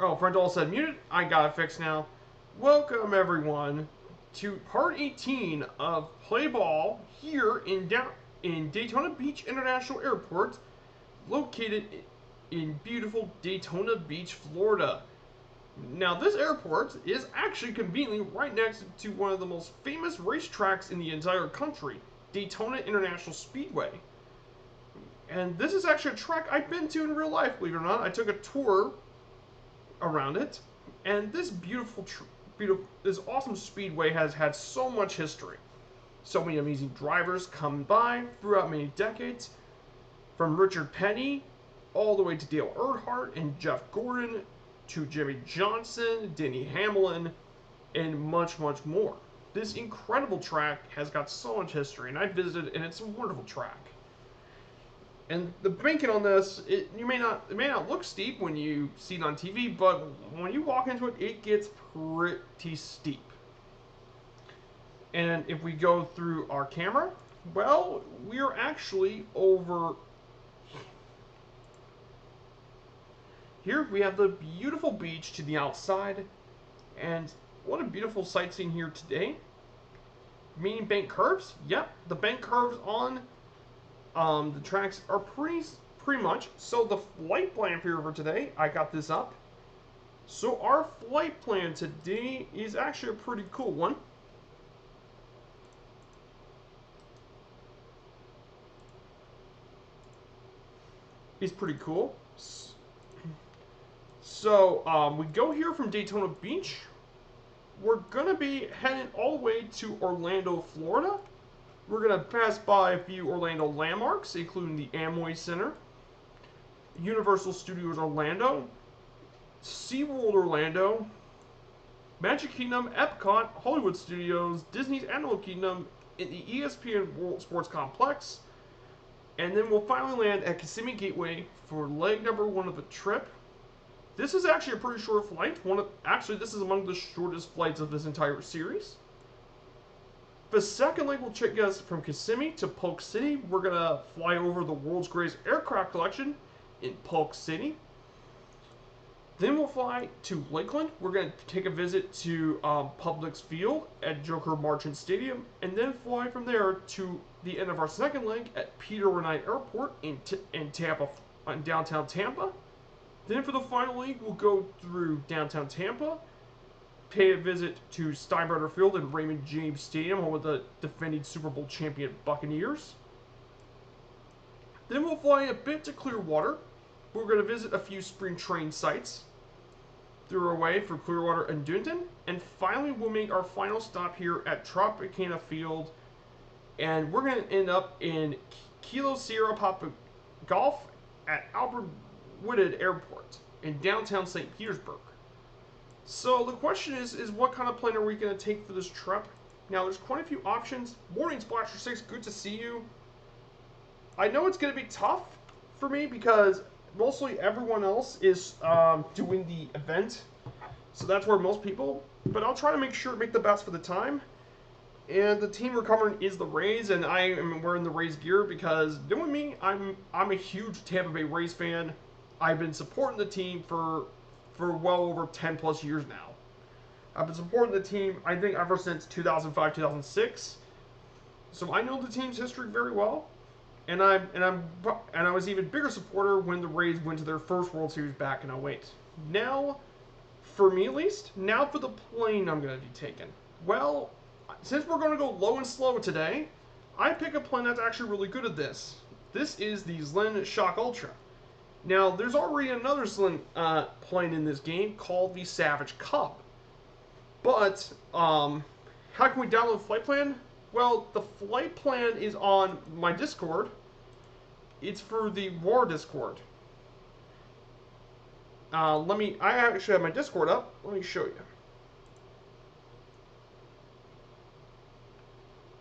Oh, friend all said muted. I got it fixed now. Welcome everyone to part 18 of Play Ball here in Daytona Beach International Airport, located in beautiful Daytona Beach, Florida. Now, this airport is actually conveniently right next to one of the most famous racetracks in the entire country, Daytona International Speedway. And this is actually a track I've been to in real life, believe it or not. I took a tour around it, and this this awesome speedway has had so much history. So many amazing drivers come by throughout many decades, from Richard Petty all the way to Dale Earnhardt and Jeff Gordon to Jimmy Johnson, Denny Hamlin, and much, much more. This incredible track has got so much history, and I visited, and it's a wonderful track. And the banking on this, it may not look steep when you see it on TV, but when you walk into it, it gets pretty steep. And if we go through our camera, well, we're actually over here. We have the beautiful beach to the outside, and what a beautiful sightseeing here today. Meaning bank curves? Yep, the bank curves on the tracks are pretty much. So the flight plan for today, I got this up. So our flight plan today is actually a pretty cool one. It's pretty cool. So we go here from Daytona Beach. We're gonna be heading all the way to Orlando, Florida. We're going to pass by a few Orlando landmarks, including the Amway Center, Universal Studios Orlando, SeaWorld Orlando, Magic Kingdom, Epcot, Hollywood Studios, Disney's Animal Kingdom, and the ESPN World Sports Complex. And then we'll finally land at Kissimmee Gateway for leg number 1 of the trip. This is actually a pretty short flight. Actually, this is among the shortest flights of this entire series. The second leg will take us from Kissimmee to Polk City. We're going to fly over the world's greatest aircraft collection in Polk City. Then we'll fly to Lakeland. We're going to take a visit to Publix Field at Joker Martian Stadium, and then fly from there to the end of our second leg at Peter Renite Airport in downtown Tampa. Then for the final leg, we'll go through downtown Tampa, pay a visit to Steinbrenner Field and Raymond James Stadium, home of the defending Super Bowl champion Buccaneers. Then we'll fly a bit to Clearwater. We're going to visit a few spring training sites through our way for Clearwater and Dunedin. And finally, we'll make our final stop here at Tropicana Field. And we're going to end up in Kilo Sierra Papa Golf at Albert Whitted Airport in downtown St. Petersburg. So the question is what kind of plane are we going to take for this trip? Now, there's quite a few options. Morning, Splasher 6, good to see you. I know it's going to be tough for me because mostly everyone else is doing the event. So that's where most people, but I'll try to make the best for the time. And the team we're covering is the Rays, and I am wearing the Rays gear because, knowing me, I'm a huge Tampa Bay Raise fan. I've been supporting the team for well over 10 plus years now. I've been supporting the team, I think, ever since 2005, 2006. So I know the team's history very well, and I was an even bigger supporter when the Rays went to their first World Series back in 08. Now, for me at least, now for the plane I'm going to be taking. Well, since we're going to go low and slow today, I pick a plane that's actually really good at this. This is the Zlin Shock Ultra. Now, there's already another Zlin plane in this game called the Savage Cub. But, how can we download the flight plan? Well, the flight plan is on my Discord. It's for the War Discord. I actually have my Discord up. Let me show you.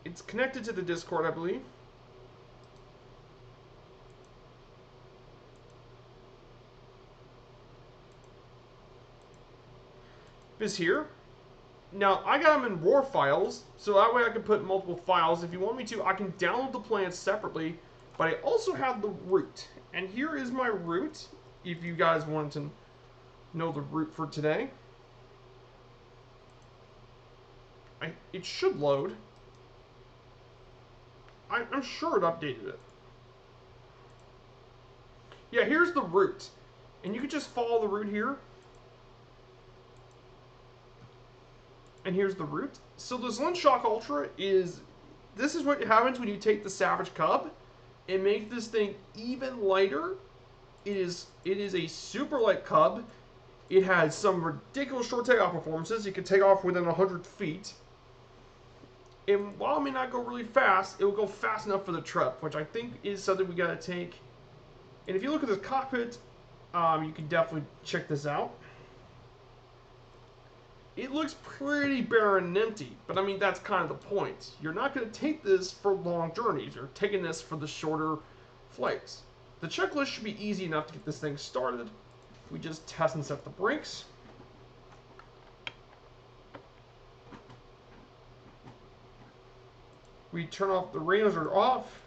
It's connected to the Discord, I believe. Is here. Now, I got them in RAW files, so that way I can put multiple files. If you want me to, I can download the plans separately, but I also have the route. And here is my route, if you guys want to know the route for today. It should load. I'm sure it updated it. Yeah, here's the route. And you can just follow the route here. And here's the route. So this Lens Shock Ultra is... This is what happens when you take the Savage Cub and make this thing even lighter. It is a super light Cub. It has some ridiculous short takeoff performances. You can take off within 100 feet. And while it may not go really fast, it will go fast enough for the trip, which I think is something we gotta take. And if you look at this cockpit, you can definitely check this out. It looks pretty barren and empty, but I mean, that's kind of the point. You're not gonna take this for long journeys. You're taking this for the shorter flights. The checklist should be easy enough to get this thing started. We just test and set the brakes. We turn off the radios are off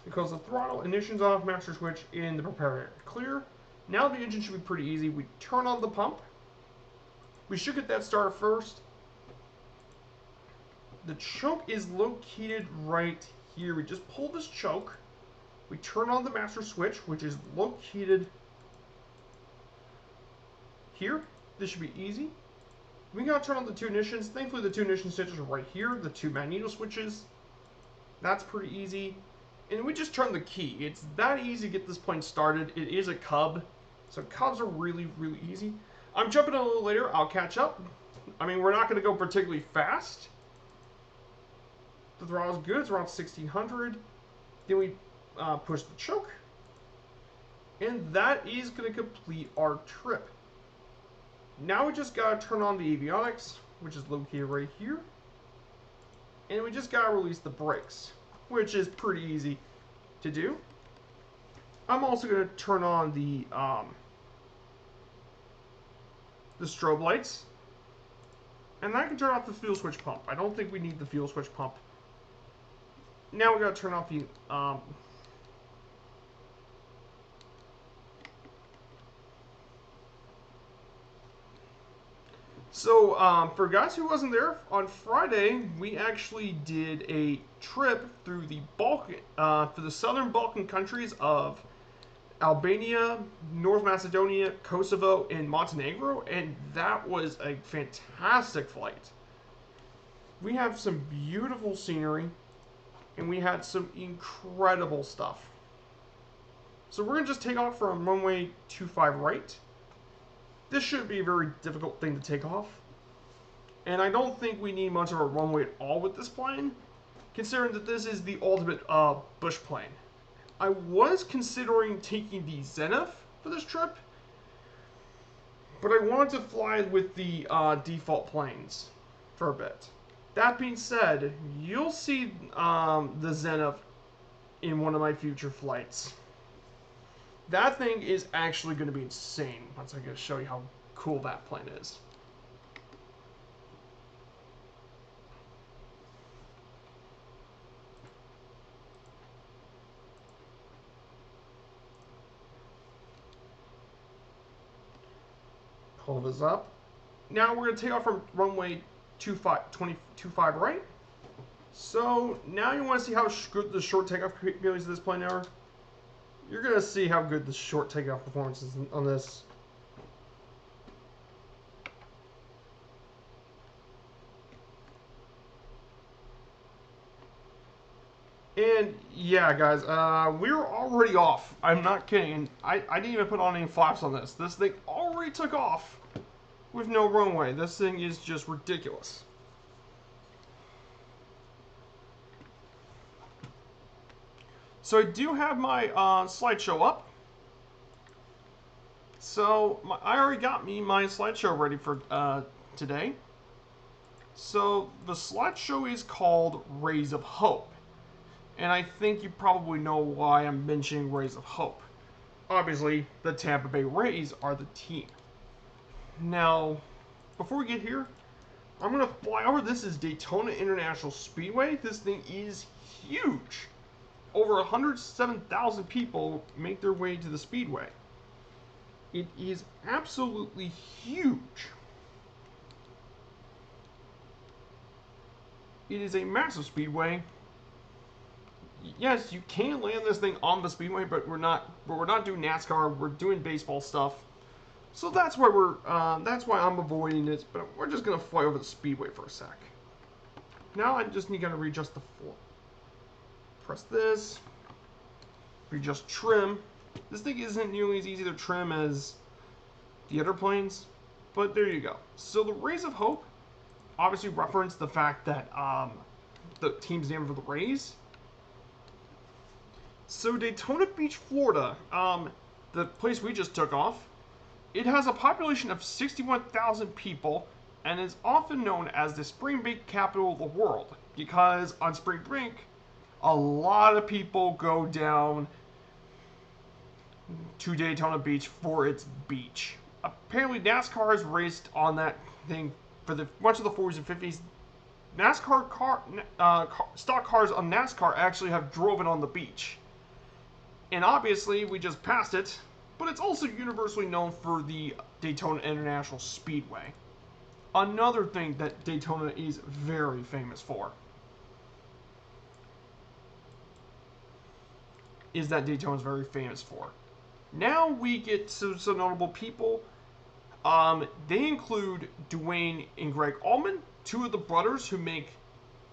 because the throttle, ignition's off, master switch in the prepare area. Clear. Now the engine should be pretty easy. We turn on the pump. We should get that started first. The choke is located right here. We just pull this choke. We turn on the master switch, which is located here. This should be easy. We gotta turn on the two ignitions. Thankfully, the two ignition switches are right here. The two magneto switches. That's pretty easy. And we just turn the key. It's that easy to get this plane started. It is a Cub. So Cubs are really, really easy. I'm jumping in a little later. I'll catch up. I mean, we're not going to go particularly fast. The throttle's good. It's around 1600. Then we push the choke. And that is going to complete our trip. Now we just got to turn on the avionics, which is located right here. And we just got to release the brakes, which is pretty easy to do. I'm also going to turn on the strobe lights. And I can turn off the fuel switch pump. I don't think we need the fuel switch pump. Now we got to turn off the So, for guys who wasn't there, on Friday, we actually did a trip through the through the southern Balkan countries of Albania, North Macedonia, Kosovo, and Montenegro, and that was a fantastic flight. We have some beautiful scenery, and we had some incredible stuff. So we're going to just take off from runway 25 right. This shouldn't be a very difficult thing to take off. And I don't think we need much of a runway at all with this plane, considering that this is the ultimate bush plane. I was considering taking the Zenith for this trip, but I wanted to fly with the default planes for a bit. That being said, you'll see the Zenith in one of my future flights. That thing is actually going to be insane once I get to show you how cool that plane is. Pull this up. Now we're going to take off from runway 25 right. So now you want to see how good the short takeoff capabilities of this plane are. You're going to see how good the short takeoff performance is on this. And yeah, guys, we're already off. I'm not kidding. I didn't even put on any flaps on this. This thing already took off with no runway. This thing is just ridiculous. So I do have my slideshow up. So I already got my slideshow ready for today. So the slideshow is called Rays of Hope. And I think you probably know why I'm mentioning Rays of Hope. Obviously, the Tampa Bay Raise are the team. Now, before we get here, I'm going to fly over. This is Daytona International Speedway. This thing is huge. Over 107,000 people make their way to the Speedway. It is absolutely huge. It is a massive speedway. Yes, you can land this thing on the speedway, but we're not doing NASCAR. We're doing baseball stuff. So that's why that's why I'm avoiding it. But we're just gonna fly over the speedway for a sec. Now I just need to readjust the floor. Press this. Readjust trim. This thing isn't nearly as easy to trim as the other planes, but there you go. So the Rays of Hope obviously reference the fact that the team's name for the Rays. So Daytona Beach, Florida, the place we just took off, it has a population of 61,000 people and is often known as the spring break capital of the world because on spring break, a lot of people go down to Daytona Beach for its beach. Apparently, NASCAR has raced on that thing for much of the 40s and 50s. Stock cars on NASCAR actually have driven on the beach. And obviously, we just passed it, but it's also universally known for the Daytona International Speedway. Another thing that Daytona is very famous for is that Daytona is very famous for. Now we get to some notable people. They include Dwayne and Greg Allman, two of the brothers who make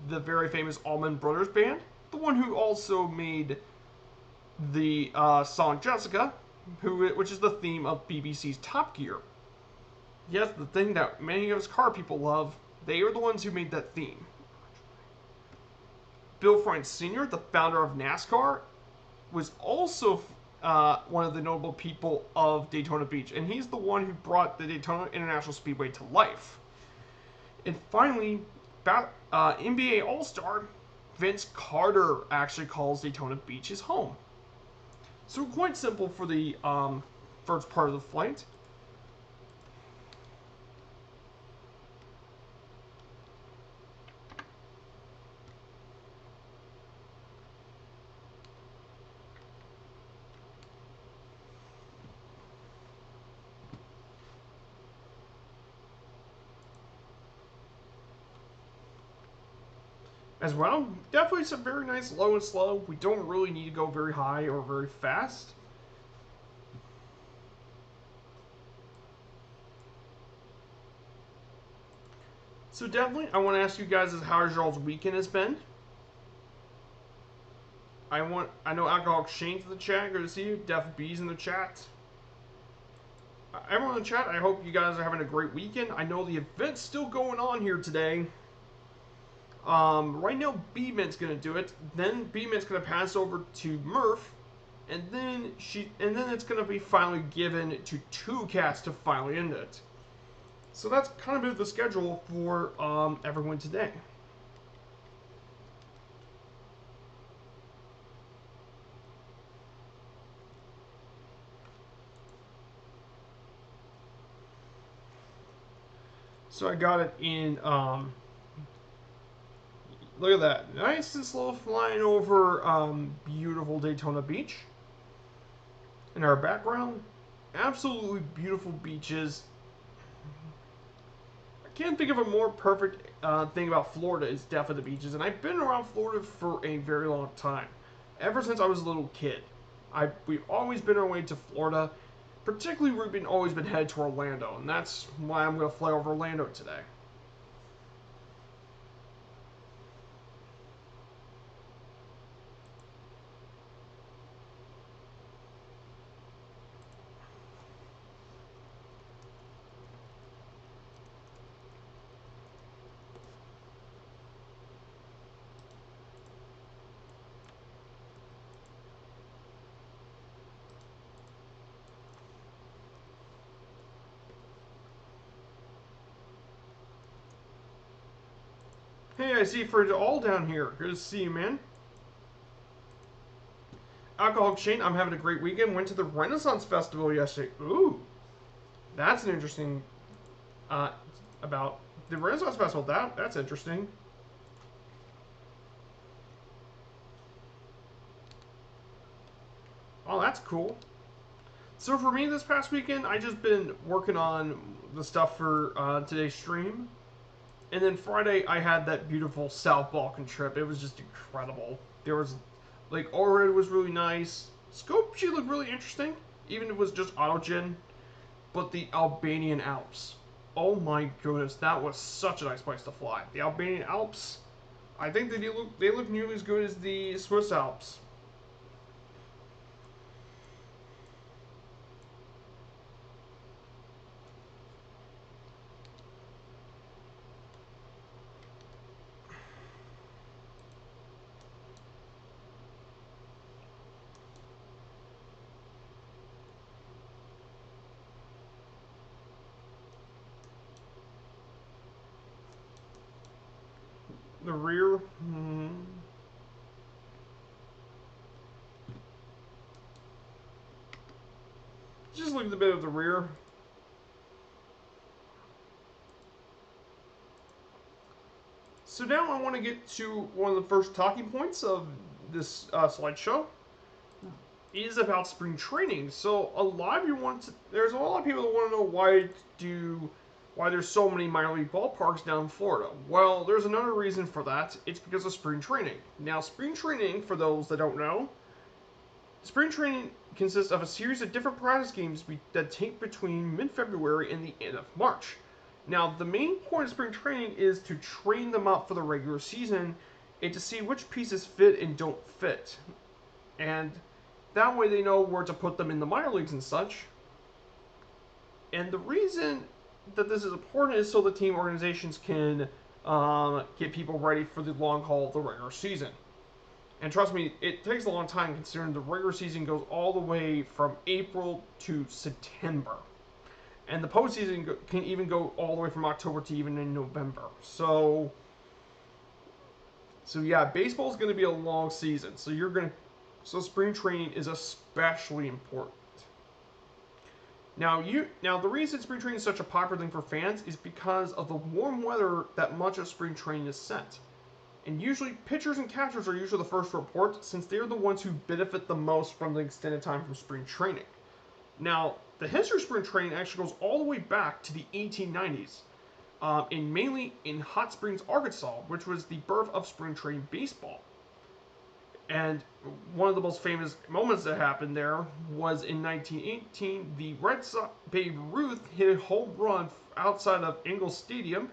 the very famous Allman Brothers Band, the one who also made the song Jessica, which is the theme of BBC's Top Gear. Yes, the thing that many of us car people love, they are the ones who made that theme. Bill France Sr., the founder of NASCAR, was also one of the notable people of Daytona Beach, and he's the one who brought the Daytona International Speedway to life. And finally, NBA All-Star Vince Carter actually calls Daytona Beach his home. So quite simple for the first part of the flight. As well, definitely some very nice low and slow. We don't really need to go very high or very fast. So definitely, I want to ask you guys how y'all's weekend has been. I know Alcoholic Shane's in the chat. Good to see you. Def B's in the chat. Everyone in the chat, I hope you guys are having a great weekend. I know the event's still going on here today. Right now, B-Mint's gonna do it. Then B-Mint's gonna pass over to Murph, and then it's gonna be finally given to two cats to finally end it. So that's kind of the schedule for everyone today. So I got it in. Look at that. Nice and slow flying over beautiful Daytona Beach. In our background, absolutely beautiful beaches. I can't think of a more perfect thing about Florida is definitely the beaches. And I've been around Florida for a very long time. Ever since I was a little kid. We've always been on our way to Florida. Particularly, we've always been headed to Orlando. And that's why I'm going to fly over Orlando today. Hey, I see for all down here. Good to see you, man. Alcoholic Shane, I'm having a great weekend. Went to the Renaissance Festival yesterday. Ooh, that's an interesting. About the Renaissance Festival. That's interesting. Oh, that's cool. So for me this past weekend, I just been working on the stuff for today's stream. And then Friday, I had that beautiful South Balkan trip. It was just incredible. There was, like, Ohrid was really nice. Skopje looked really interesting, even if it was just autogen. But the Albanian Alps, oh my goodness, that was such a nice place to fly. The Albanian Alps, I think they look nearly as good as the Swiss Alps. The rear, just look at the bit of the rear. So now I want to get to one of the first talking points of this slideshow. Is about spring training. So a lot of you there's a lot of people that want to know why there's so many minor league ballparks down in Florida. Well, there's another reason for that. It's because of spring training. Now, spring training, for those that don't know, spring training consists of a series of different practice games that take between mid-February and the end of March. Now, the main point of spring training is to train them up for the regular season and to see which pieces fit and don't fit. And that way they know where to put them in the minor leagues and such. And the reason that this is important is so the team organizations can get people ready for the long haul of the regular season. And trust me, it takes a long time considering the regular season goes all the way from April to September. And the postseason can even go all the way from October to even in November. So yeah, baseball is going to be a long season. So spring training is especially important. Now the reason spring training is such a popular thing for fans is because of the warm weather that much of spring training is sent. And usually pitchers and catchers are usually the first to report since they're the ones who benefit the most from the extended time from spring training. Now, the history of spring training actually goes all the way back to the 1890s, mainly in Hot Springs, Arkansas, which was the birth of spring training baseball. And one of the most famous moments that happened there was in 1918. The Red Sox, Babe Ruth, hit a home run outside of Fogle Stadium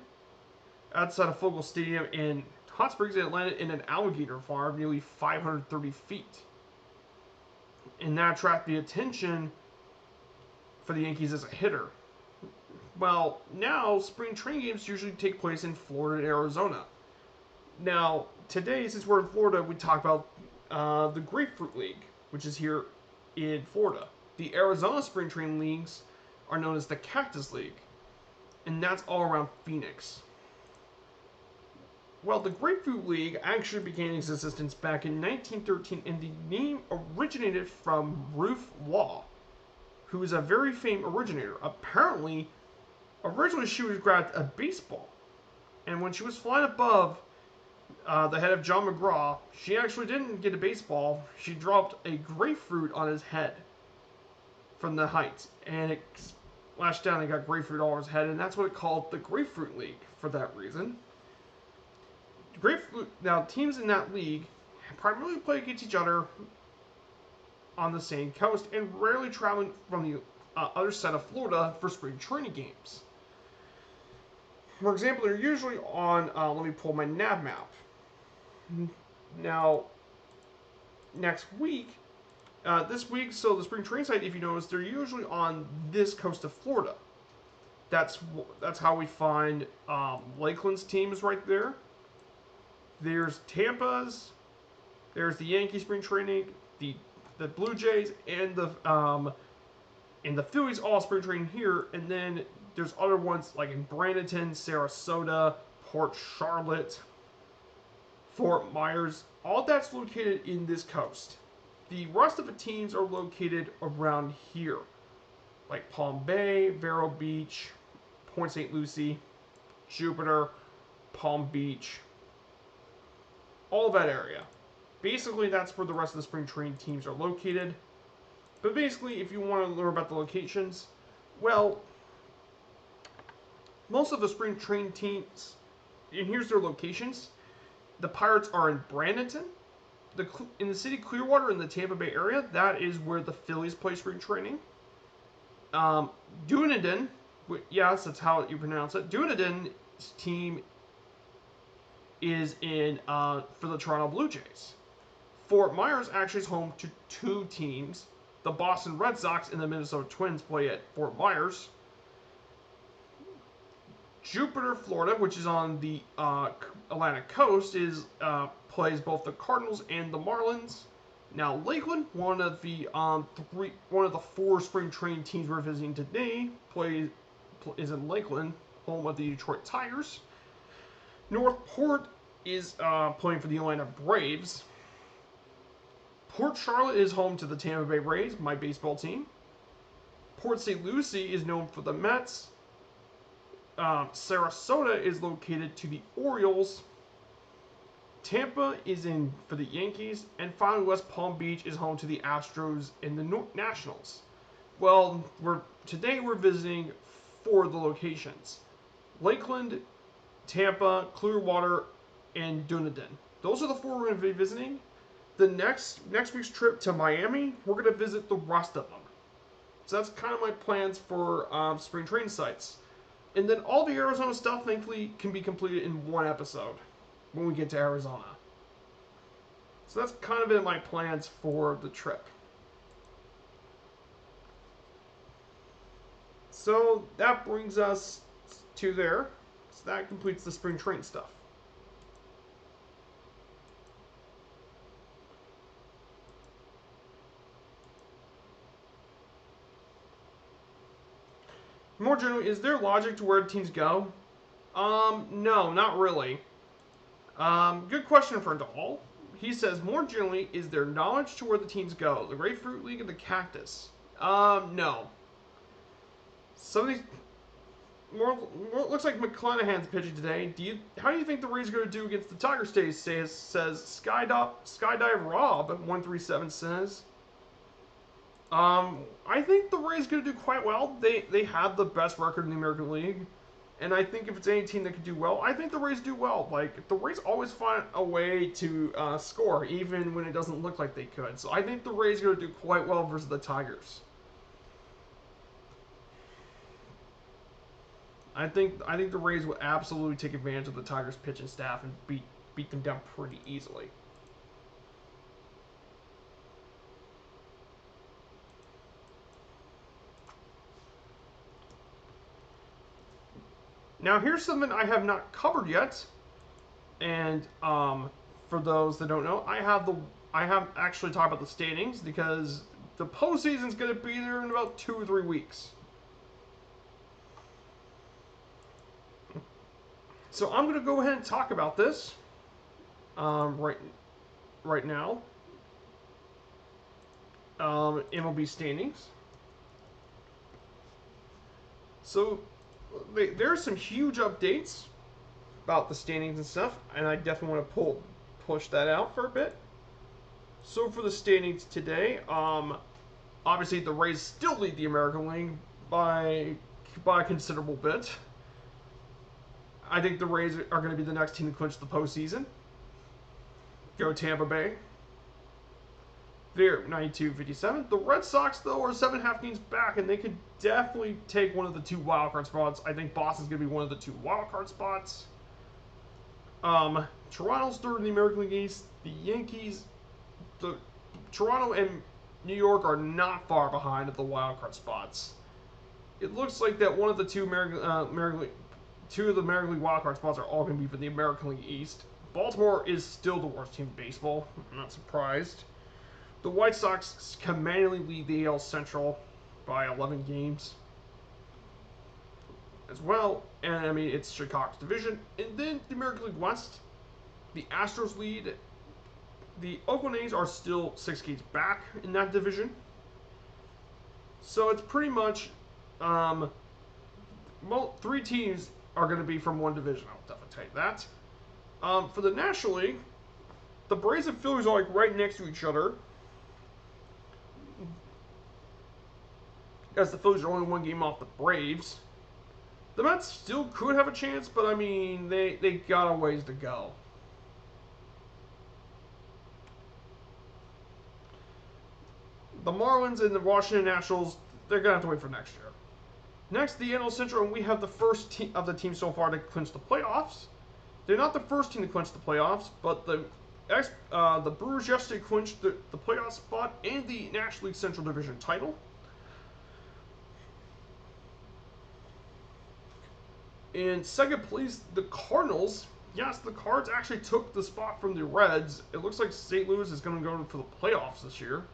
in Hot Springs, and it landed in an alligator farm nearly 530 feet. And that attracted the attention for the Yankees as a hitter. Well, now spring training games usually take place in Florida and Arizona. Now, today, since we're in Florida, we talk about the Grapefruit League, which is here in Florida. The Arizona spring training leagues are known as the Cactus League, and that's all around Phoenix. Well, the Grapefruit League actually began its existence back in 1913, and the name originated from Ruth Law, who is a very famous originator. Apparently, originally she was grabbed a baseball, and when she was flying above the head of John McGraw, she actually didn't get a baseball. She dropped a grapefruit on his head from the heights, and it splashed down and got grapefruit all over his head, and that's what it called the Grapefruit League for that reason. Now, teams in that league primarily play against each other on the same coast and rarely traveling from the other side of Florida for spring training games. For example, they're usually on, let me pull my nav map. Now, next week, this week, so the spring training site, if you notice, they're usually on this coast of Florida. That's how we find Lakeland's team is right there. There's Tampa's, there's the Yankee spring training, the Blue Jays, and the Phillies all spring training here, and then there's other ones like in Bradenton, Sarasota, Port Charlotte, Fort Myers. All that's located in this coast. The rest of the teams are located around here, like Palm Bay, Vero Beach, Point St. Lucie, Jupiter, Palm Beach, all that area. Basically, that's where the rest of the spring training teams are located. But basically, if you want to learn about the locations, well, most of the spring training teams, and here's their locations. The Pirates are in Bradenton, in the city Clearwater in the Tampa Bay area. That is where the Phillies play spring training. Dunedin, yes, that's how you pronounce it. Dunedin's team is in for the Toronto Blue Jays. Fort Myers actually is home to two teams. The Boston Red Sox and the Minnesota Twins play at Fort Myers. Jupiter, Florida, which is on the Atlantic coast, plays both the Cardinals and the Marlins. Now, Lakeland, one of the four spring training teams we're visiting today, is in Lakeland, home of the Detroit Tigers. Northport is playing for the Atlanta Braves. Port Charlotte is home to the Tampa Bay Rays, my baseball team. Port St. Lucie is known for the Mets. Sarasota is located to the Orioles. Tampa is in for the Yankees. And finally, West Palm Beach is home to the Astros and the Nationals. Well, today we're visiting 4 of the locations. Lakeland, Tampa, Clearwater, and Dunedin. Those are the 4 we're going to be visiting. The next week's trip to Miami, we're going to visit the rest of them. So that's kind of my plans for spring training sites. And then all the Arizona stuff, thankfully, can be completed in one episode when we get to Arizona. So that's kind of been my plans for the trip. So that brings us to there. So that completes the spring training stuff. More generally, is there logic to where teams go? No, not really. Good question for Dahl. He says, more generally, is there knowledge to where the teams go? The Grapefruit League and the Cactus? No. Some of these... looks like McClanahan's pitching today. How do you think the Rays are going to do against the Tiger Stays? Says Skydive Rob 137 says. I think the Rays are going to do quite well. They have the best record in the American League. And I think if it's any team that could do well, I think the Rays do well. Like, the Rays always find a way to score, even when it doesn't look like they could. So I think the Rays are going to do quite well versus the Tigers. I think the Rays will absolutely take advantage of the Tigers' pitching staff and beat them down pretty easily. Now here's something I have not covered yet, and for those that don't know, I have actually talked about the standings because the postseason's going to be there in about 2 or 3 weeks. So I'm going to go ahead and talk about this right now. Mlb Standings. So there's some huge updates about the standings and stuff, and I definitely want to push that out for a bit. So for the standings today, obviously the Rays still lead the American League by a considerable bit. I think the Rays are going to be the next team to clinch the postseason. Go Tampa Bay. They're 92-57. The Red Sox, though, are 7.5 games back, and they could definitely take one of the 2 wildcard spots. I think Boston's going to be one of the 2 wildcard spots. Toronto's third in the American League East. The Yankees, Toronto and New York are not far behind at the wildcard spots. It looks like that one of the 2 two of the American League wildcard spots are all going to be for the American League East. Baltimore is still the worst team in baseball. I'm not surprised. The White Sox commandingly lead the AL Central by 11 games as well. And, I mean, it's Chicago's division. And then the American League West, the Astros lead. The Oakland A's are still 6 games back in that division. So it's pretty much 3 teams are going to be from one division. I'll definitely tell you that. For the National League, the Braves and Phillies are like right next to each other. as the Phillies are only one game off the Braves. The Mets still could have a chance, but I mean, they got a ways to go. The Marlins and the Washington Nationals, they're going to have to wait for next year. Next, the NL Central, and we have the first of the teams so far to clinch the playoffs. They're not the first team to clinch the playoffs, but the Brewers yesterday clinched the playoff spot and the National League Central Division title. In second place, the Cardinals. Yes, the Cards actually took the spot from the Reds. It looks like St. Louis is going to go for the playoffs this year.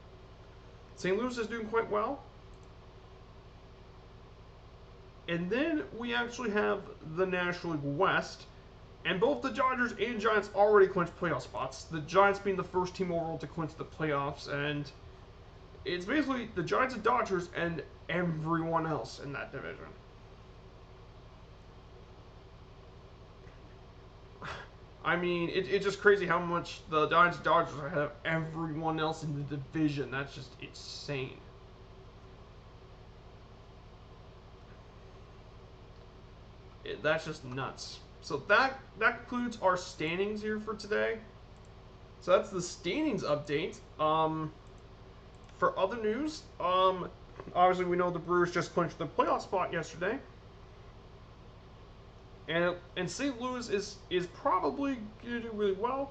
St. Louis is doing quite well. And then we actually have the National League West. And both the Dodgers and Giants already clinched playoff spots. The Giants being the first team overall to clinch the playoffs. And it's basically the Giants and Dodgers and everyone else in that division. I mean, it's just crazy how much the Giants and Dodgers have everyone else in the division. That's just insane. That's just nuts. So that concludes our standings here for today. So that's the standings update. For other news, obviously we know the Brewers just clinched the playoff spot yesterday. And St. Louis is probably going to do really well.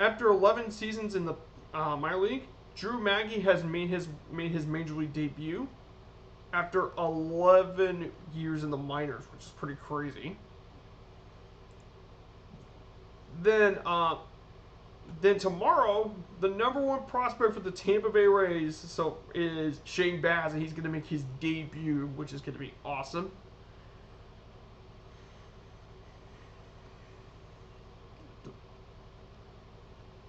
After 11 seasons in the minor league, Drew Maggi has made his major league debut after 11 years in the minors, which is pretty crazy. Then tomorrow, the #1 prospect for the Tampa Bay Raise is Shane Baz, and he's going to make his debut, which is going to be awesome.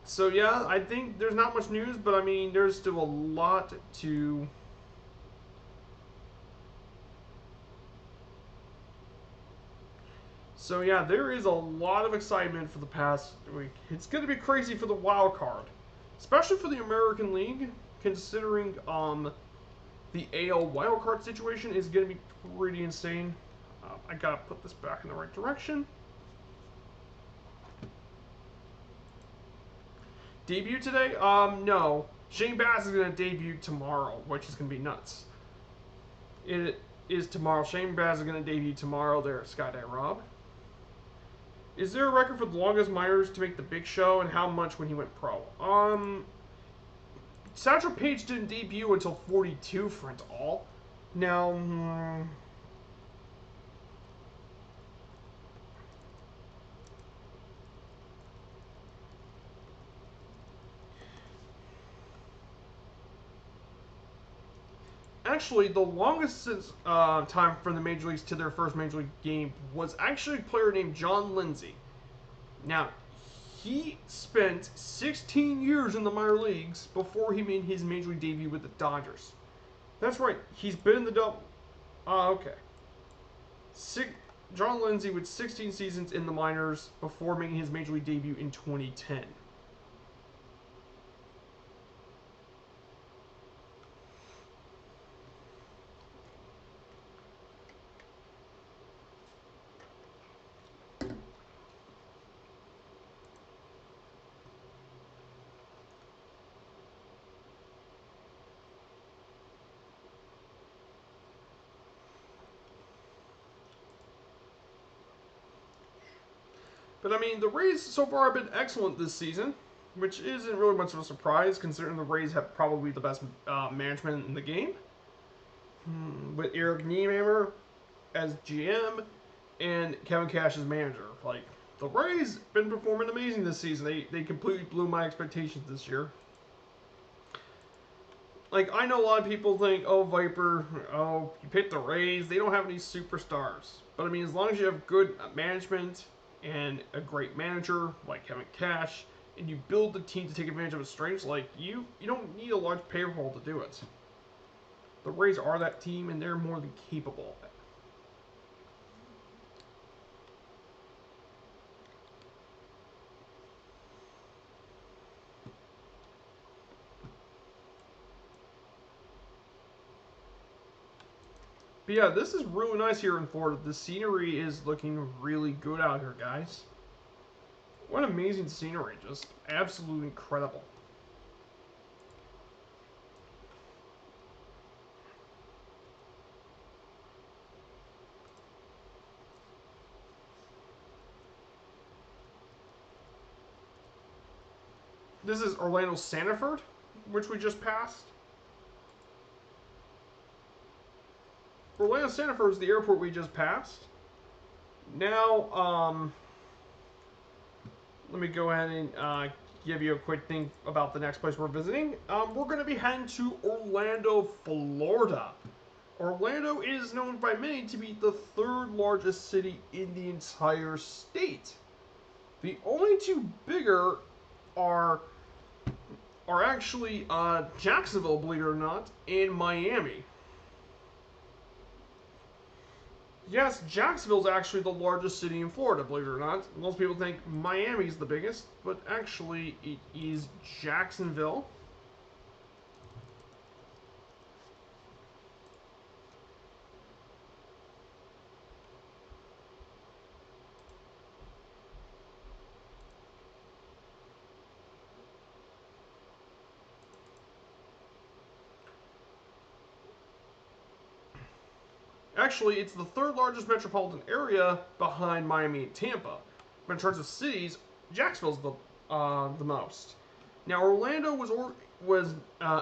So yeah, I think there's not much news, but I mean, there's still a lot to... So yeah, there is a lot of excitement for the past week. It's going to be crazy for the wild card, especially for the American League, considering the AL wild card situation is going to be pretty insane. I gotta put this back in the right direction. Debut today? No. Shane Baz is going to debut tomorrow, which is going to be nuts. It is tomorrow. Shane Baz is going to debut tomorrow there at Skydive Rob. Is there a record for the longest minors to make the big show, and how much when he went pro? Satchel Paige didn't debut until 42 for it all. Now, actually, the longest time from the major leagues to their first major league game was actually a player named John Lindsay. Now, he spent 16 years in the minor leagues before he made his major league debut with the Dodgers. That's right, he's been in the okay. John Lindsay with 16 seasons in the minors before making his major league debut in 2010. But I mean, the Rays so far have been excellent this season, which isn't really much of a surprise considering the Rays have probably the best management in the game. With Eric Niemeyer as GM and Kevin Cash as manager. Like, the Rays been performing amazing this season. They completely blew my expectations this year. Like, I know a lot of people think, oh, Viper, oh, you picked the Rays, they don't have any superstars. But I mean, as long as you have good management and a great manager like Kevin Cash, and you build the team to take advantage of its strengths, like, you don't need a large payroll to do it. The Rays are that team, and they're more than capable of it. But yeah, this is really nice here in Florida. The scenery is looking really good out here, guys. What amazing scenery. Just absolutely incredible. This is Orlando Sanford, which we just passed. Orlando Sanford is the airport we just passed. Now, let me go ahead and give you a quick thing about the next place we're visiting. We're going to be heading to Orlando, Florida. Orlando is known by many to be the third largest city in the entire state. The only two bigger are actually Jacksonville, believe it or not, and Miami. Yes, Jacksonville's actually the largest city in Florida, believe it or not. Most people think Miami's the biggest, but actually it is Jacksonville. Actually, it's the third largest metropolitan area behind Miami and Tampa. But in terms of cities, Jacksonville's the most. Now, Orlando was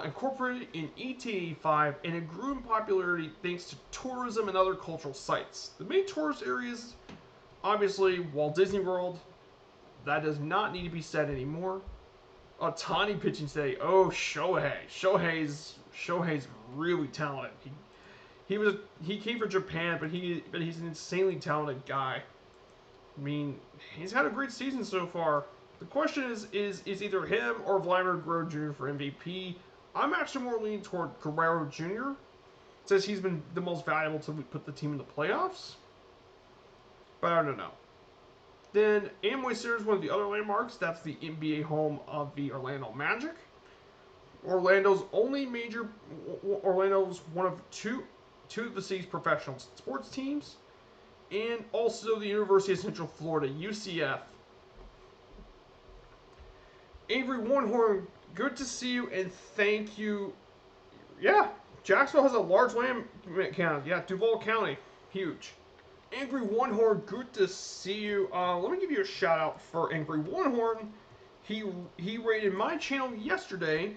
incorporated in 1885, and it grew in popularity thanks to tourism and other cultural sites. The main tourist areas, obviously, Walt Disney World. That does not need to be said anymore. Ohtani pitching today. Oh, Shohei. Shohei's really talented. He came from Japan, but he's an insanely talented guy. I mean, he's had a great season so far. The question is either him or Vladimir Guerrero Jr. for MVP. I'm actually more leaning toward Guerrero Jr. Says he's been the most valuable to put the team in the playoffs. But I don't know. Then Amway Center is one of the other landmarks. That's the NBA home of the Orlando Magic. Orlando's one of two of the city's professional sports teams, and also the University of Central Florida, UCF. Avery Warnhorn, good to see you, and thank you. Yeah, Jacksonville has a large land count. Yeah, Duval County, huge. Angry One-Horn, good to see you. Let me give you a shout out for Angry One-Horn. He rated my channel yesterday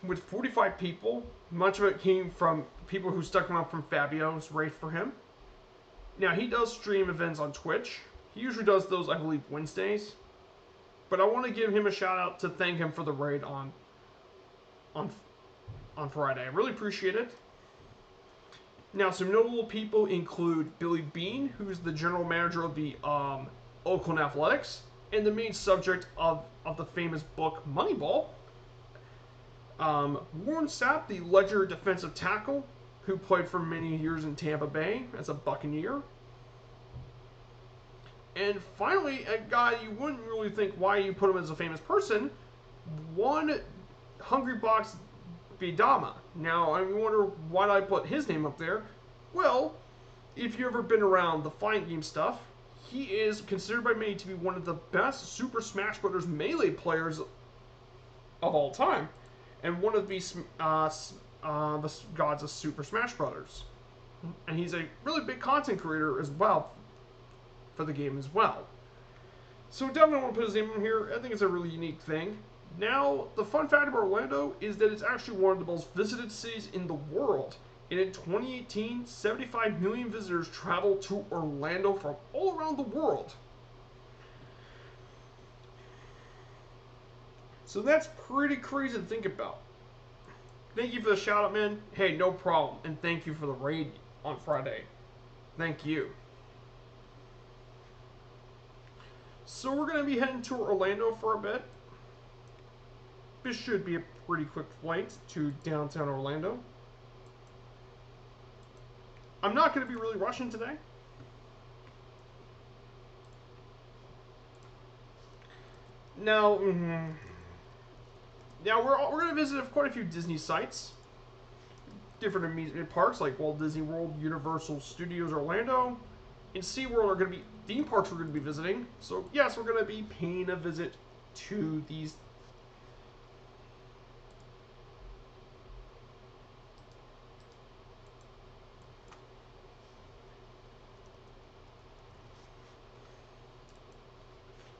with 45 people. Much of it came from people who stuck around from Fabio's raid for him. Now, he does stream events on Twitch. He usually does those, I believe, Wednesdays. But I want to give him a shout out to thank him for the raid on Friday. I really appreciate it. Now, some notable people include Billy Bean, who's the general manager of the Oakland Athletics, and the main subject of the famous book Moneyball. Warren Sapp, the Ledger defensive tackle, who played for many years in Tampa Bay as a Buccaneer. And finally, a guy you wouldn't really think why you put him as a famous person, one Hungry Box Bidama. Now, I wonder why I put his name up there. Well, if you've ever been around the fighting game stuff, he is considered by many to be one of the best Super Smash Bros. Melee players of all time, and one of the gods of Super Smash Bros. And he's a really big content creator as well for the game as well. So definitely want to put his name in here. I think it's a really unique thing. Now, the fun fact about Orlando is that it's actually one of the most visited cities in the world. And in 2018, 75 million visitors traveled to Orlando from all around the world. So that's pretty crazy to think about. Thank you for the shout out, man. Hey, no problem. And thank you for the raid on Friday. Thank you. So we're going to be heading to Orlando for a bit. This should be a pretty quick flight to downtown Orlando. I'm not going to be really rushing today. Now, we're going to visit quite a few Disney sites. different amusement parks like Walt Disney World, Universal Studios Orlando, and SeaWorld are going to be theme parks we're going to be visiting. So yes, we're going to be paying a visit to these.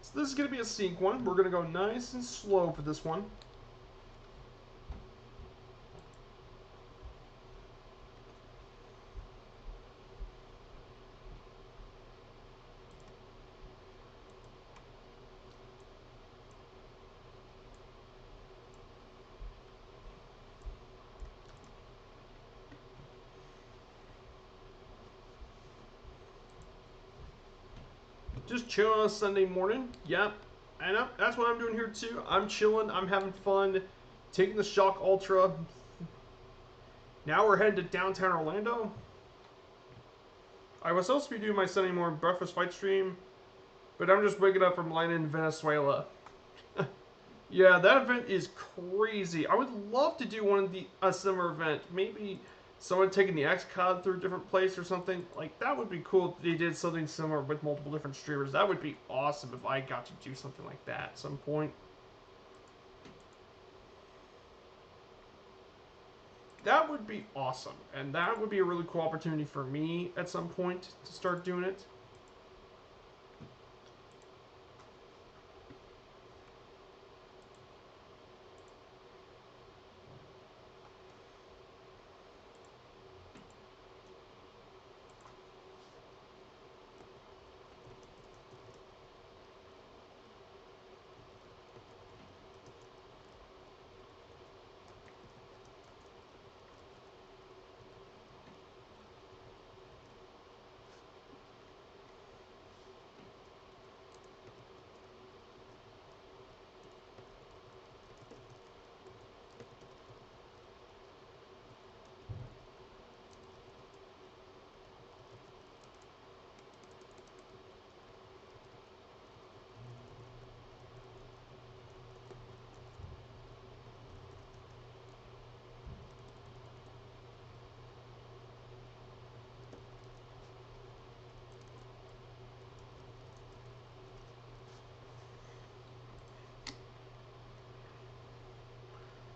So this is going to be a scenic one. We're going to go nice and slow for this one. Just chilling on a Sunday morning. Yep. And that's what I'm doing here too. I'm chilling. I'm having fun. Taking the Shock Ultra. Now we're heading to downtown Orlando. I was supposed to be doing my Sunday morning breakfast fight stream, but I'm just waking up from landing in Venezuela. Yeah, that event is crazy. I would love to do a similar event. Maybe someone taking the Epcot through a different place or something. Like, that would be cool if they did something similar with multiple different streamers. That would be awesome if I got to do something like that at some point. That would be awesome. And that would be a really cool opportunity for me at some point to start doing it.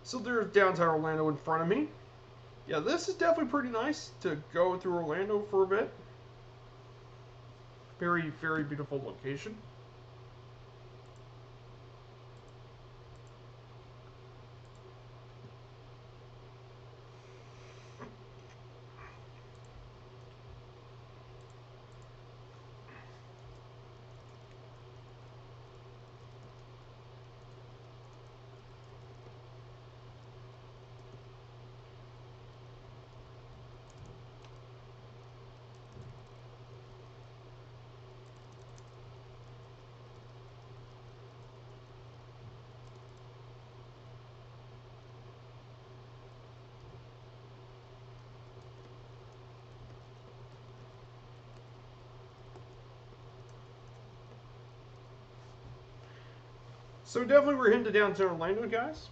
So there's downtown Orlando in front of me. Yeah, this is definitely pretty nice to go through Orlando for a bit. Very, very beautiful location. So definitely we're heading to downtown Orlando, guys.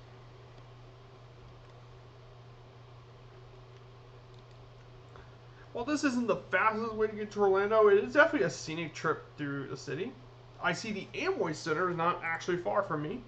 While this isn't the fastest way to get to Orlando, it is definitely a scenic trip through the city. I see the Amway Center is not actually far from me.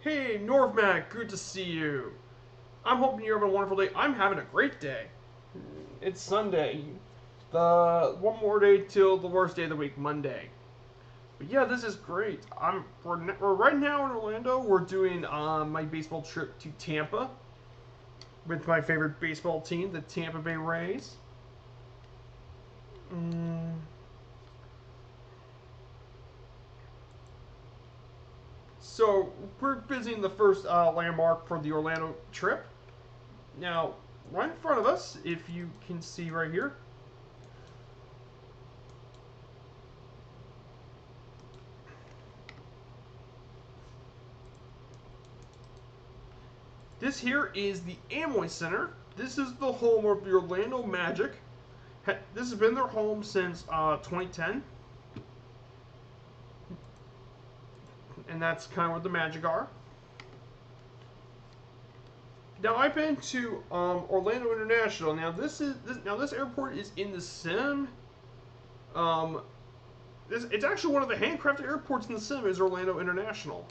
Hey, Norvmac, good to see you. I'm hoping you're having a wonderful day. I'm having a great day. It's Sunday. The one more day till the worst day of the week, Monday. But yeah, this is great. We're right now in Orlando. We're doing my baseball trip to Tampa with my favorite baseball team, the Tampa Bay Raise. So we're visiting the first landmark for the Orlando trip. Now, right in front of us, if you can see right here, this here is the Amway Center. This is the home of the Orlando Magic. This has been their home since 2010. And that's kind of where the Magic are. Now I've been to Orlando International. Now this airport is in the sim. It's actually one of the handcrafted airports in the sim is Orlando International.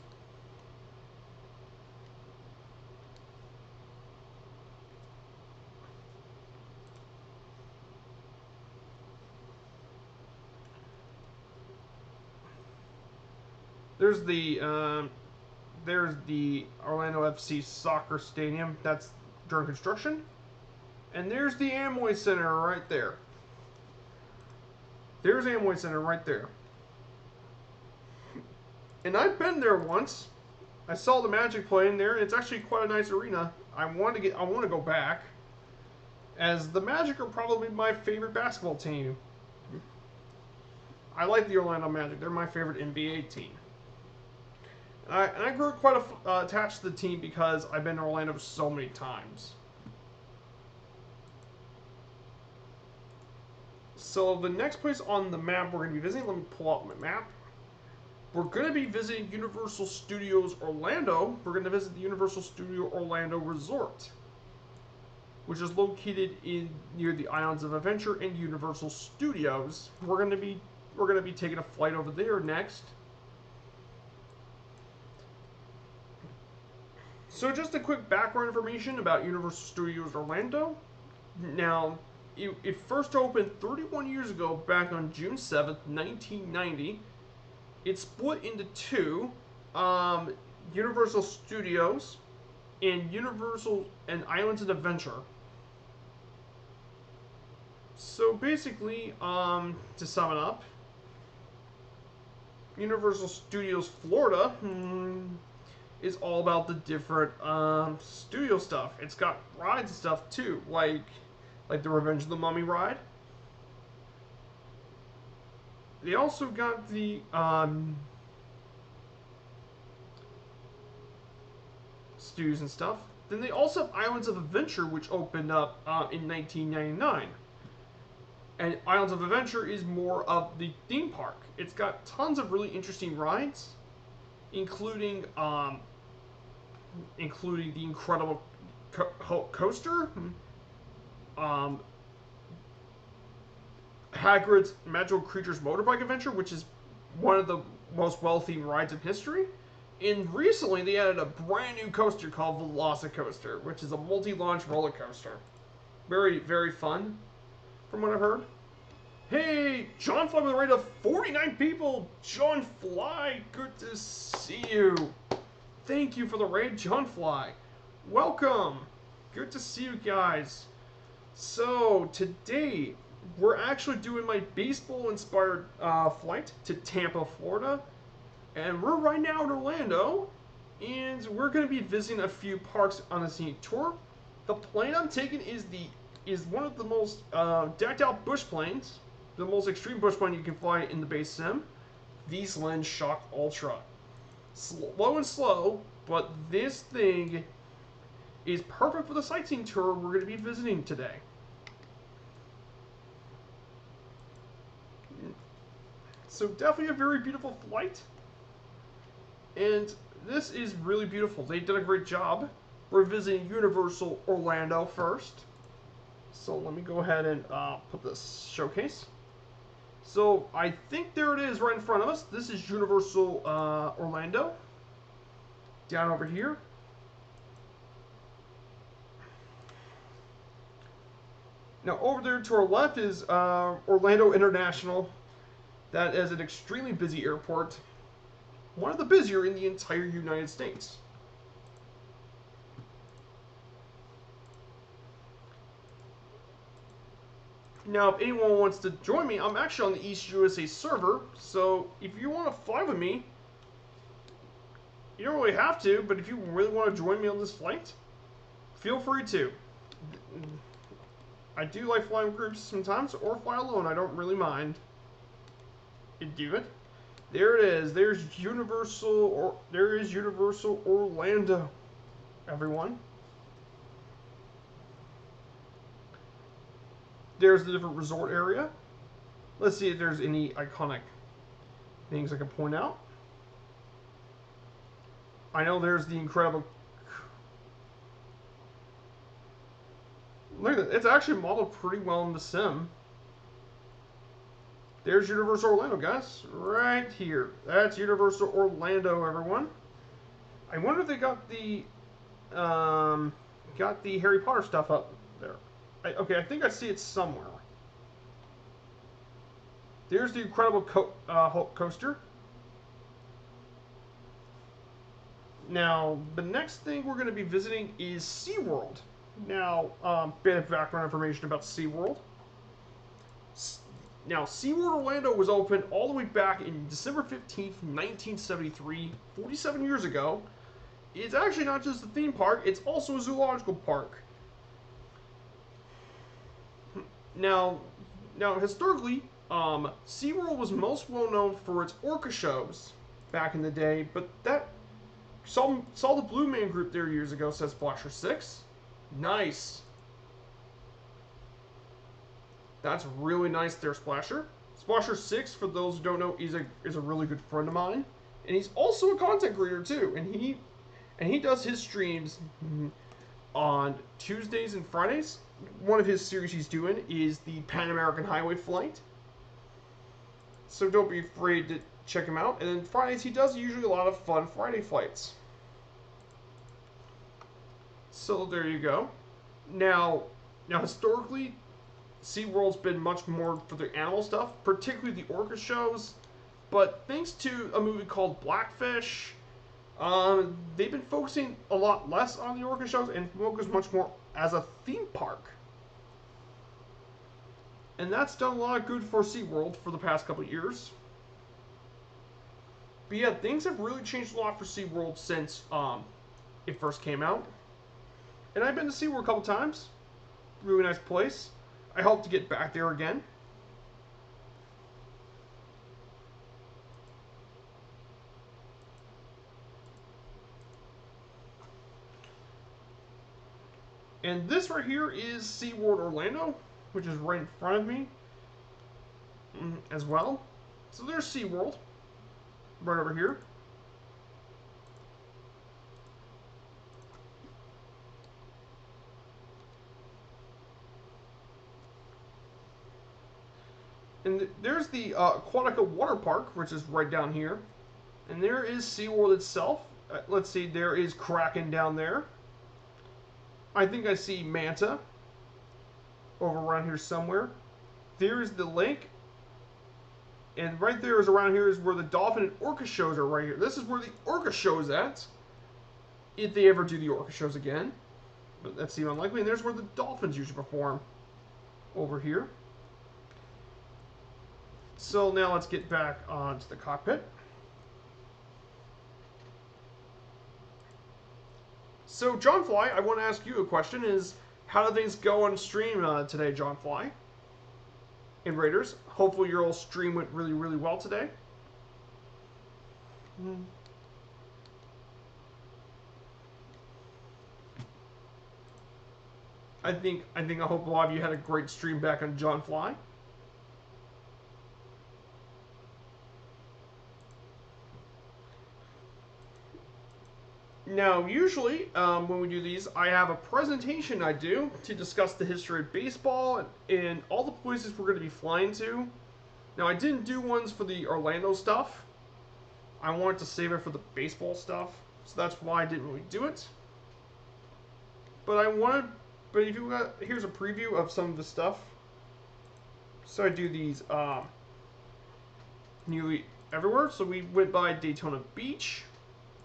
There's the Orlando FC soccer stadium that's during construction, and there's the Amway Center right there. There's Amway Center right there. And I've been there once. I saw the Magic play in there, and it's actually quite a nice arena. I want to go back, as the Magic are probably my favorite basketball team. I like the Orlando Magic. They're my favorite NBA team. And I grew quite attached to the team because I've been to Orlando so many times. So the next place on the map we're going to be visiting, let me pull out my map. We're going to be visiting Universal Studios Orlando. We're going to visit the Universal Studio Orlando Resort, which is located near the Islands of Adventure and Universal Studios. We're going to be taking a flight over there next. So just a quick background information about Universal Studios Orlando. Now, it first opened 31 years ago, back on June 7th, 1990. It split into two, Universal Studios and Universal and Islands of Adventure. So basically, to sum it up, Universal Studios Florida is all about the different studio stuff. It's got rides and stuff too, like the Revenge of the Mummy ride. They also got the studios and stuff. Then they also have Islands of Adventure, which opened up in 1999. And Islands of Adventure is more of the theme park. It's got tons of really interesting rides, including the incredible coaster, Hagrid's Magical Creatures Motorbike Adventure, which is one of the most well-themed rides in history. And recently, they added a brand new coaster called Velocicoaster, which is a multi-launch roller coaster. Very, very fun, from what I've heard. Hey, John Fly with a rate of 49 people. John Fly, good to see you. Thank you for the raid, John Fly. Welcome. Good to see you guys. So, today, we're actually doing my baseball-inspired flight to Tampa, Florida. And we're right now in Orlando. And we're going to be visiting a few parks on the scenic tour. The plane I'm taking is one of the most decked-out bush planes. The most extreme bush plane you can fly in the base sim. The Lens Shock Ultra. Low and slow, but this thing is perfect for the sightseeing tour we're going to be visiting today. So definitely a very beautiful flight. And this is really beautiful. They did a great job. We're visiting Universal Orlando first. So let me go ahead and put this showcase. So I think there it is right in front of us. This is Universal Orlando. Down over here. Now over there to our left is Orlando International. That is an extremely busy airport. One of the busier in the entire United States. Now, if anyone wants to join me, I'm actually on the East USA server, so if you want to fly with me, You don't really have to, but if you really want to join me on this flight, feel free to. I do like flying groups sometimes, or fly alone. I don't really mind. You do it. There it is. There is Universal Orlando, everyone. There's the different resort area. Let's see if there's any iconic things I can point out. I know there's the incredible... Look at it. It's actually modeled pretty well in the sim. There's Universal Orlando, guys. Right here. That's Universal Orlando, everyone. I wonder if they got the Harry Potter stuff up there. Okay, I think I see it somewhere. There's the incredible Hulk coaster. Now, the next thing we're going to be visiting is SeaWorld. Now, bit of background information about SeaWorld. Now, SeaWorld Orlando was opened all the way back in December 15th, 1973, 47 years ago. It's actually not just a theme park, it's also a zoological park. Now historically, SeaWorld was most well known for its orca shows back in the day, but that saw the Blue Man Group there years ago, says Splasher 6. Nice. That's really nice there, Splasher. Splasher 6, for those who don't know, is a really good friend of mine. And he's also a content creator too. And he does his streams on Tuesdays and Fridays. One of his series he's doing is the Pan American Highway Flight. So don't be afraid to check him out. And then Fridays, he does usually a lot of fun Friday flights. So there you go. Now historically, SeaWorld's been much more for the animal stuff, particularly the orca shows. But thanks to a movie called Blackfish, they've been focusing a lot less on the orca shows and focus much more as a theme park. And that's done a lot of good for SeaWorld for the past couple of years. But yeah, things have really changed a lot for SeaWorld since it first came out. And I've been to SeaWorld a couple times. Really nice place. I hope to get back there again. And this right here is SeaWorld Orlando, which is right in front of me as well. So there's SeaWorld, right over here. And there's the Aquatica Water Park, which is right down here. And there is SeaWorld itself. Let's see, there is Kraken down there. I think I see Manta over around here somewhere. There is the lake. And right there is around here is where the dolphin and orca shows are right here. This is where the orca show is at. If they ever do the orca shows again. But that seems unlikely. And there's where the dolphins usually perform. Over here. So now let's get back onto the cockpit. So John Fly, I want to ask you a question: is how do things go on stream today, John Fly? In Raiders, hopefully your whole stream went really, really well today. I hope a lot of you had a great stream back on John Fly. Now, usually, when we do these, I have a presentation I do to discuss the history of baseball and all the places we're going to be flying to. Now, I didn't do ones for the Orlando stuff. I wanted to save it for the baseball stuff, so that's why I didn't really do it. But if you got, here's a preview of some of the stuff. So I do these nearly everywhere. So we went by Daytona Beach.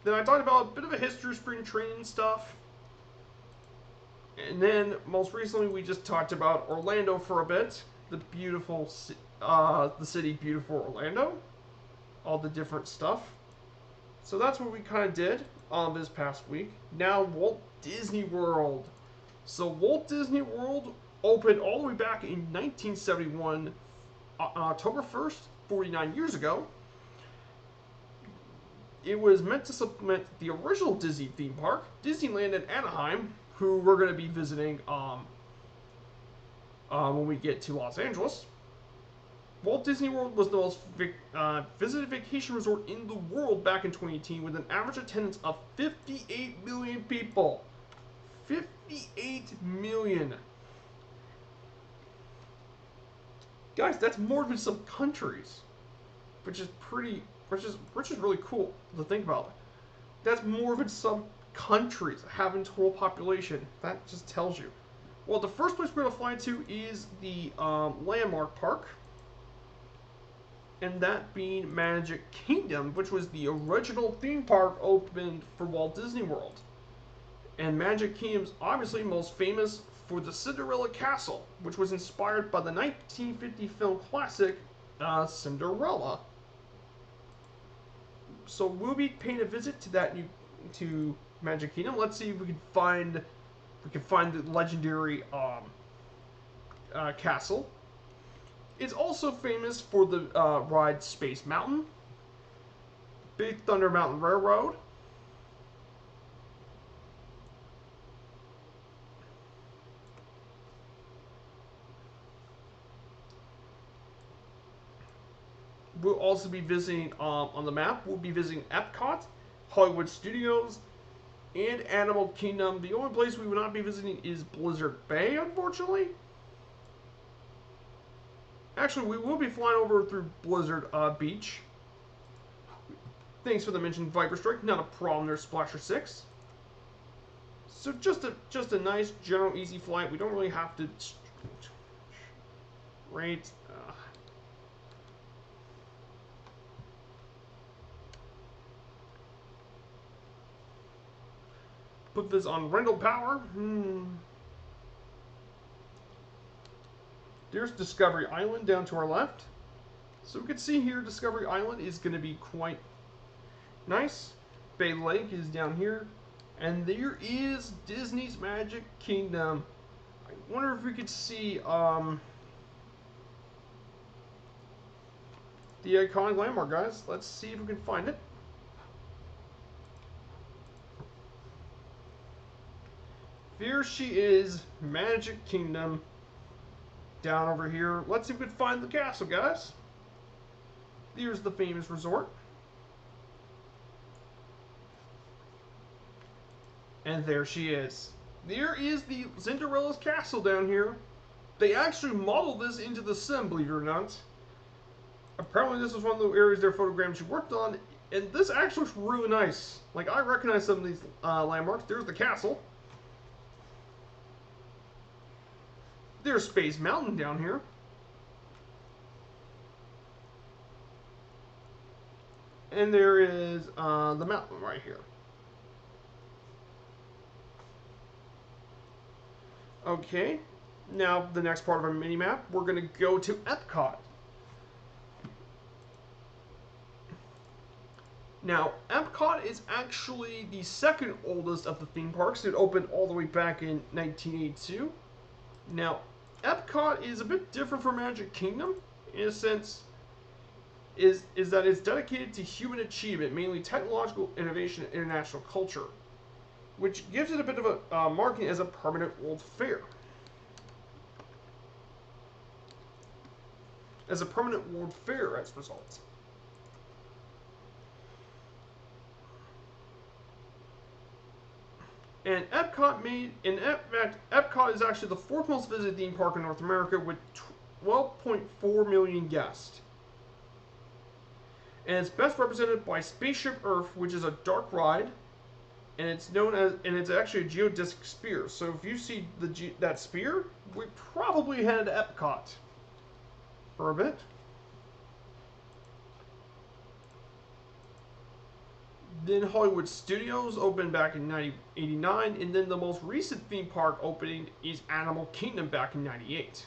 Then I talked about a bit of a history of spring training stuff. And then, most recently, we just talked about Orlando for a bit. The city beautiful Orlando. All the different stuff. So that's what we kind of did this past week. Now Walt Disney World. So Walt Disney World opened all the way back in 1971, October 1st, 49 years ago. It was meant to supplement the original Disney theme park, Disneyland in Anaheim, who we're going to be visiting when we get to Los Angeles. Walt Disney World was the most visited vacation resort in the world back in 2018 with an average attendance of 58 million people. 58 million. Guys, that's more than some countries, which is really cool to think about. That's more than some countries having total population. That just tells you. Well, the first place we're going to fly to is the Landmark Park, and that being Magic Kingdom, which was the original theme park opened for Walt Disney World. And Magic Kingdom's obviously most famous for the Cinderella Castle, which was inspired by the 1950 film classic Cinderella. So we'll be paying a visit to to Magic Kingdom. Let's see if we can find the legendary castle. It's also famous for the ride Space Mountain, Big Thunder Mountain Railroad, we'll also be visiting on the map. We'll be visiting Epcot, Hollywood Studios, and Animal Kingdom. The only place we will not be visiting is Blizzard Bay, unfortunately. Actually, we will be flying over through Blizzard Beach. Thanks for the mention, Viper Strike. Not a problem there, Splasher 6. So just a nice, general, easy flight. We don't really have to... Right. Put this on rental power. There's Discovery Island down to our left. So we can see here Discovery Island is going to be quite nice. Bay Lake is down here. And there is Disney's Magic Kingdom. I wonder if we could see the iconic landmark, guys. Let's see if we can find it. Here she is, Magic Kingdom. Down over here. Let's see if we can find the castle, guys. Here's the famous resort. And there she is. There is the Cinderella's castle down here. They actually modeled this into the sim, believe it or not. Apparently this was one of the areas their photograms she worked on. And this actually looks really nice. Like, I recognize some of these landmarks. There's the castle. There's Space Mountain down here. And there is the mountain right here. Okay, now the next part of our mini-map, we're going to go to Epcot. Now, Epcot is actually the second oldest of the theme parks. It opened all the way back in 1982. Now, Epcot is a bit different from Magic Kingdom, in a sense, is that it's dedicated to human achievement, mainly technological innovation and international culture, which gives it a bit of a marking as a permanent World Fair. As a permanent World Fair as a result. And Epcot is actually the fourth most visited theme park in North America with 12.4 million guests. And it's best represented by Spaceship Earth, which is a dark ride, and it's actually a geodesic sphere. So if you see that sphere, we probably headed to Epcot for a bit. Then Hollywood Studios opened back in 1989, and then the most recent theme park opening is Animal Kingdom back in 98.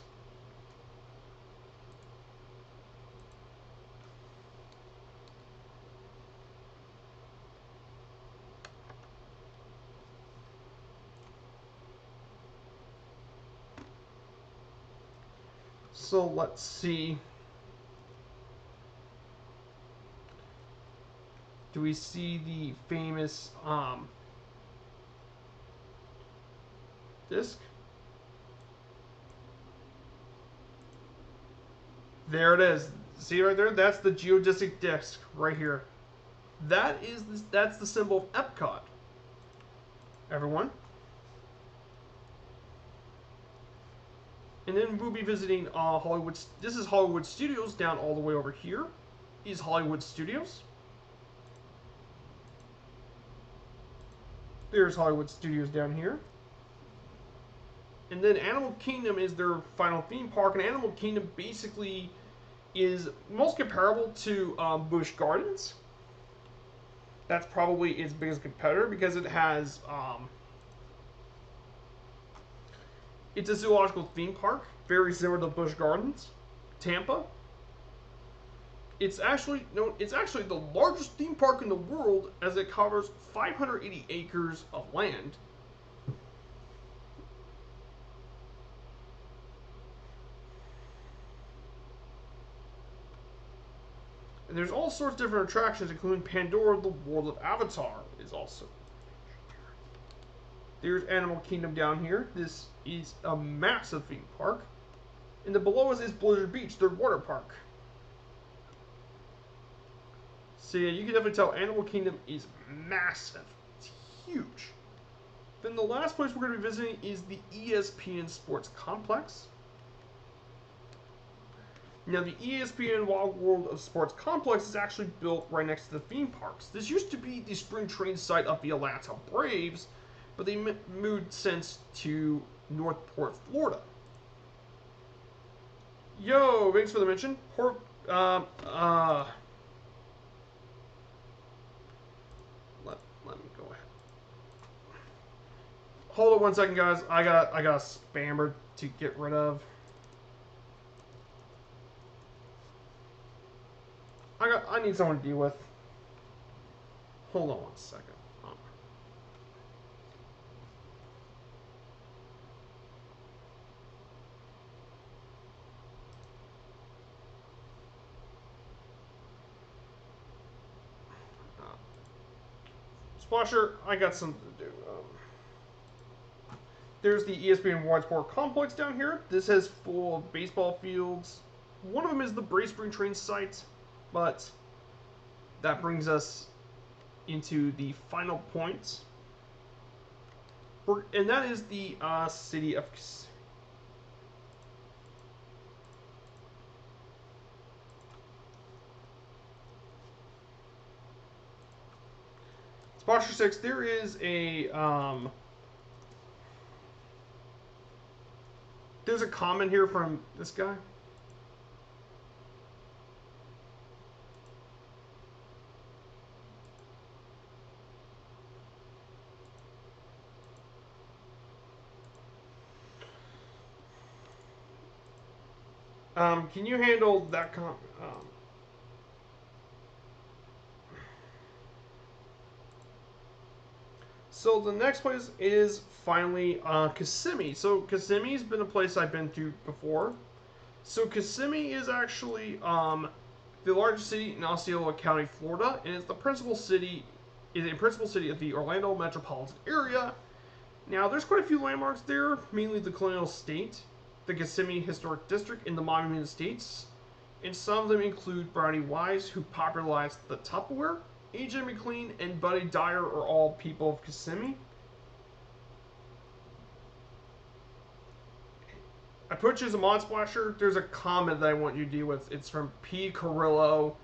So let's see. Do we see the famous disc? There it is. See right there? That's the geodesic disc right here. That's the symbol of Epcot. Everyone. And then we'll be visiting Hollywood. This is Hollywood Studios down all the way over here. Is Hollywood Studios. There's Hollywood Studios down here. And then Animal Kingdom is their final theme park. And Animal Kingdom basically is most comparable to Busch Gardens. That's probably its biggest competitor because it has... it's a zoological theme park, very similar to Busch Gardens, Tampa. It's actually the largest theme park in the world as it covers 580 acres of land. And there's all sorts of different attractions, including Pandora, the World of Avatar is also. There's Animal Kingdom down here. This is a massive theme park. And then below us is Blizzard Beach, their water park. So yeah, you can definitely tell Animal Kingdom is massive. It's huge. Then the last place we're going to be visiting is the ESPN Sports Complex. Now the ESPN Wild World of Sports Complex is actually built right next to the theme parks. This used to be the spring training site of the Atlanta Braves, but they moved since to Northport, Florida. Yo, thanks for the mention. Let me go ahead. Hold on one second, guys. I got a spammer to get rid of. I need someone to deal with. Hold on one second. Splasher, I got something to do. There's the ESPN Wide Sport Complex down here. This has full of baseball fields. One of them is the Braves Spring Train site, but that brings us into the final point. And that is the city of... Splasher 6, there is a... there's a comment here from this guy. Can you handle that comment? So the next place is finally Kissimmee. So Kissimmee's been a place I've been to before. So Kissimmee is actually the largest city in Osceola County, Florida, and it's the principal city of the Orlando metropolitan area. Now, there's quite a few landmarks there, mainly the Colonial Estate, the Kissimmee Historic District, and the Monument Estates. And some of them include Brownie Wise, who popularized the Tupperware. AJ McLean and Buddy Dyer are all people of Kissimmee. I put you as a mod splasher. There's a comment that I want you to deal with. It's from P. Carrillo.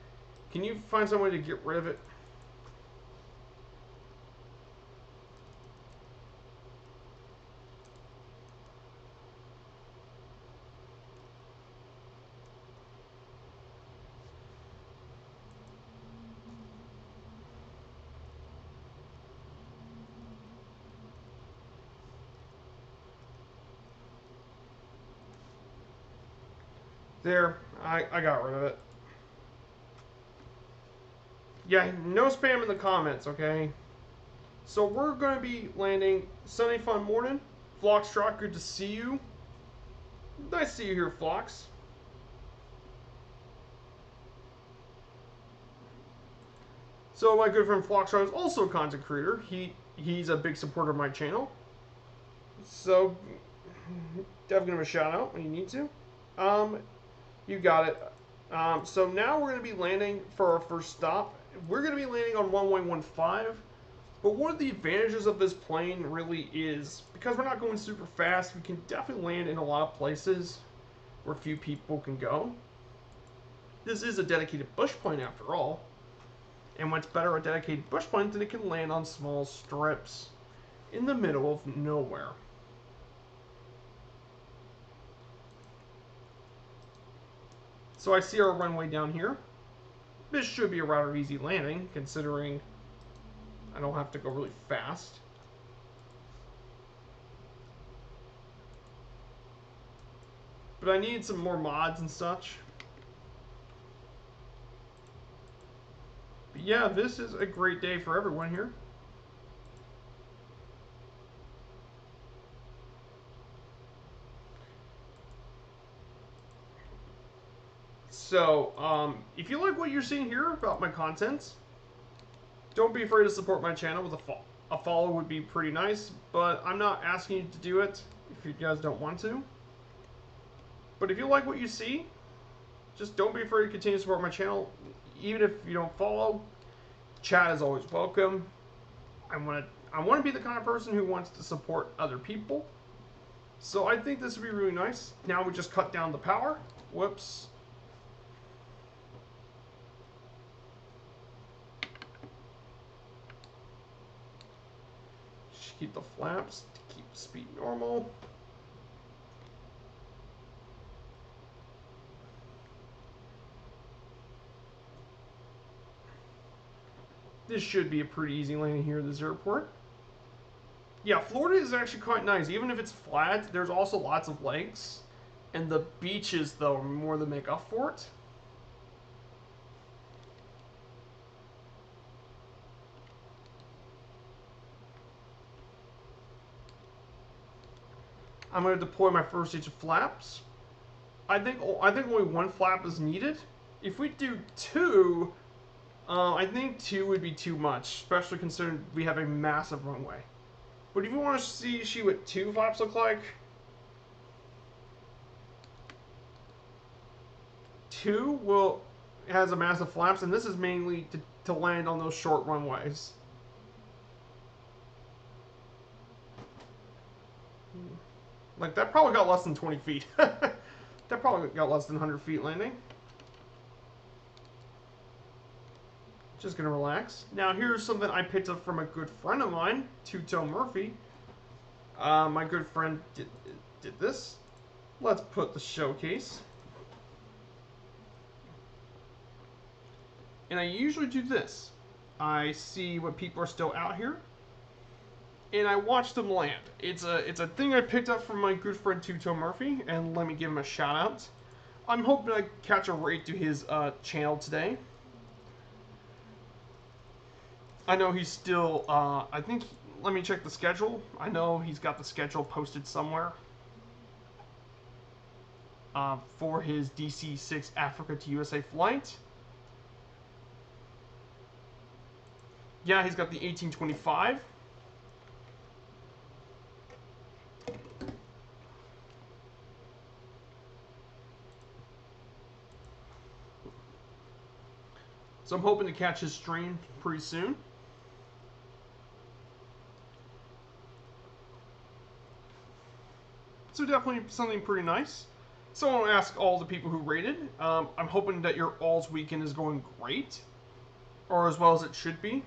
Can you find some way to get rid of it? There, I got rid of it. Yeah, no spam in the comments, okay? So we're going to be landing sunny fun morning. Floxtrot, good to see you. Nice to see you here, Flox. So my good friend Flockstar is also a content creator. He's a big supporter of my channel. So definitely give him a shout out when you need to. You got it. So now we're going to be landing for our first stop. We're going to be landing on runway 15. But one of the advantages of this plane really is, because we're not going super fast, we can definitely land in a lot of places where few people can go. This is a dedicated bush plane after all. And what's better, a dedicated bush plane than it can land on small strips in the middle of nowhere. So I see our runway down here. This should be a rather easy landing, considering I don't have to go really fast. But I need some more mods and such. But yeah, this is a great day for everyone here. So, if you like what you're seeing here about my content, don't be afraid to support my channel with a follow would be pretty nice, but I'm not asking you to do it if you guys don't want to. But if you like what you see, just don't be afraid to continue to support my channel. Even if you don't follow, chat is always welcome. I want to be the kind of person who wants to support other people. So I think this would be really nice. Now we just cut down the power. Whoops. Just keep the flaps to keep the speed normal. This should be a pretty easy landing here at this airport. Yeah, Florida is actually quite nice. Even if it's flat, there's also lots of lakes. And the beaches, though, are more than make up for it. I'm going to deploy my first stage of flaps. I think only one flap is needed. If we do two, I think two would be too much, especially considering we have a massive runway. But if you want to see what two flaps look like, two has a massive flaps, and this is mainly to land on those short runways. Like, that probably got less than 20 feet. That probably got less than 100 feet landing. Just gonna relax. Now here's something I picked up from a good friend of mine, Two-Toe Murphy. My good friend did this. Let's put the showcase. And I usually do this. I see what people are still out here, and I watch them land. It's a thing I picked up from my good friend Two-Toe Murphy, and let me give him a shout out. I'm hoping I catch a raid to his channel today. I know he's still, I think, let me check the schedule. I know he's got the schedule posted somewhere for his DC-6 Africa to USA flight. Yeah, he's got the 1825. So I'm hoping to catch his stream pretty soon. So definitely something pretty nice. So I want to ask all the people who rated. I'm hoping that your all's weekend is going great, or as well as it should be.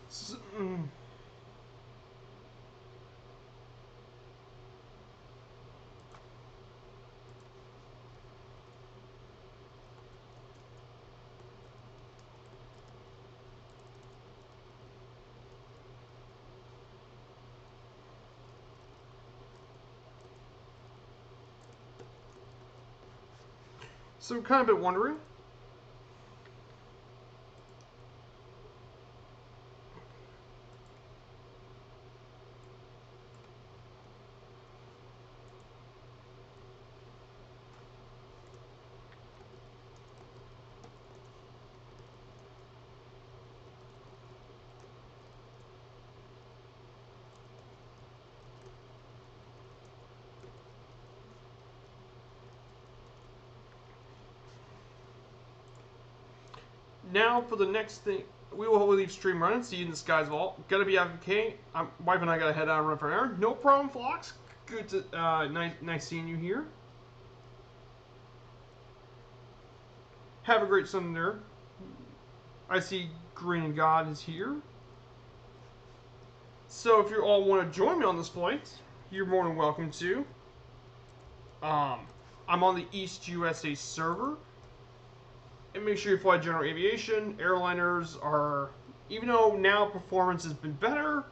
So, kind of been wondering. Now for the next thing, we will leave stream running. See you in the skies, Walt. Gotta be AFK. Wife and I gotta head out and run for an hour. No problem, Flox. Good to nice seeing you here. Have a great Sunday there. I see Green and God is here. So if you all want to join me on this flight, you're more than welcome to. I'm on the East USA server. And make sure you fly general aviation. Airliners are, even though now performance has been better,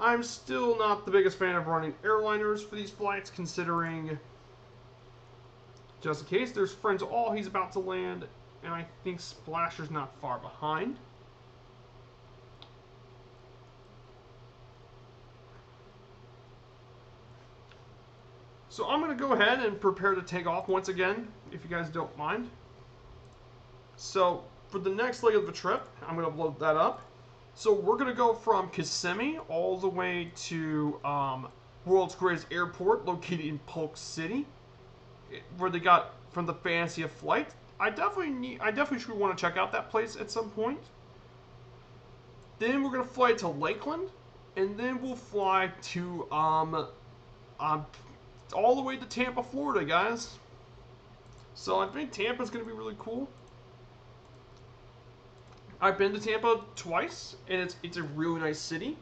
I'm still not the biggest fan of running airliners for these flights, considering, just in case, there's friends all he's about to land, and I think Splasher's not far behind. So I'm going to go ahead and prepare to take off once again, if you guys don't mind. So for the next leg of the trip, I'm going to load that up. So we're going to go from Kissimmee all the way to World's Greatest Airport, located in Polk City, where they got from the fancy of flight. I definitely should want to check out that place at some point. Then we're going to fly to Lakeland, and then we'll fly to all the way to Tampa, Florida, guys. So I think Tampa's going to be really cool. I've been to Tampa twice, and it's a really nice city.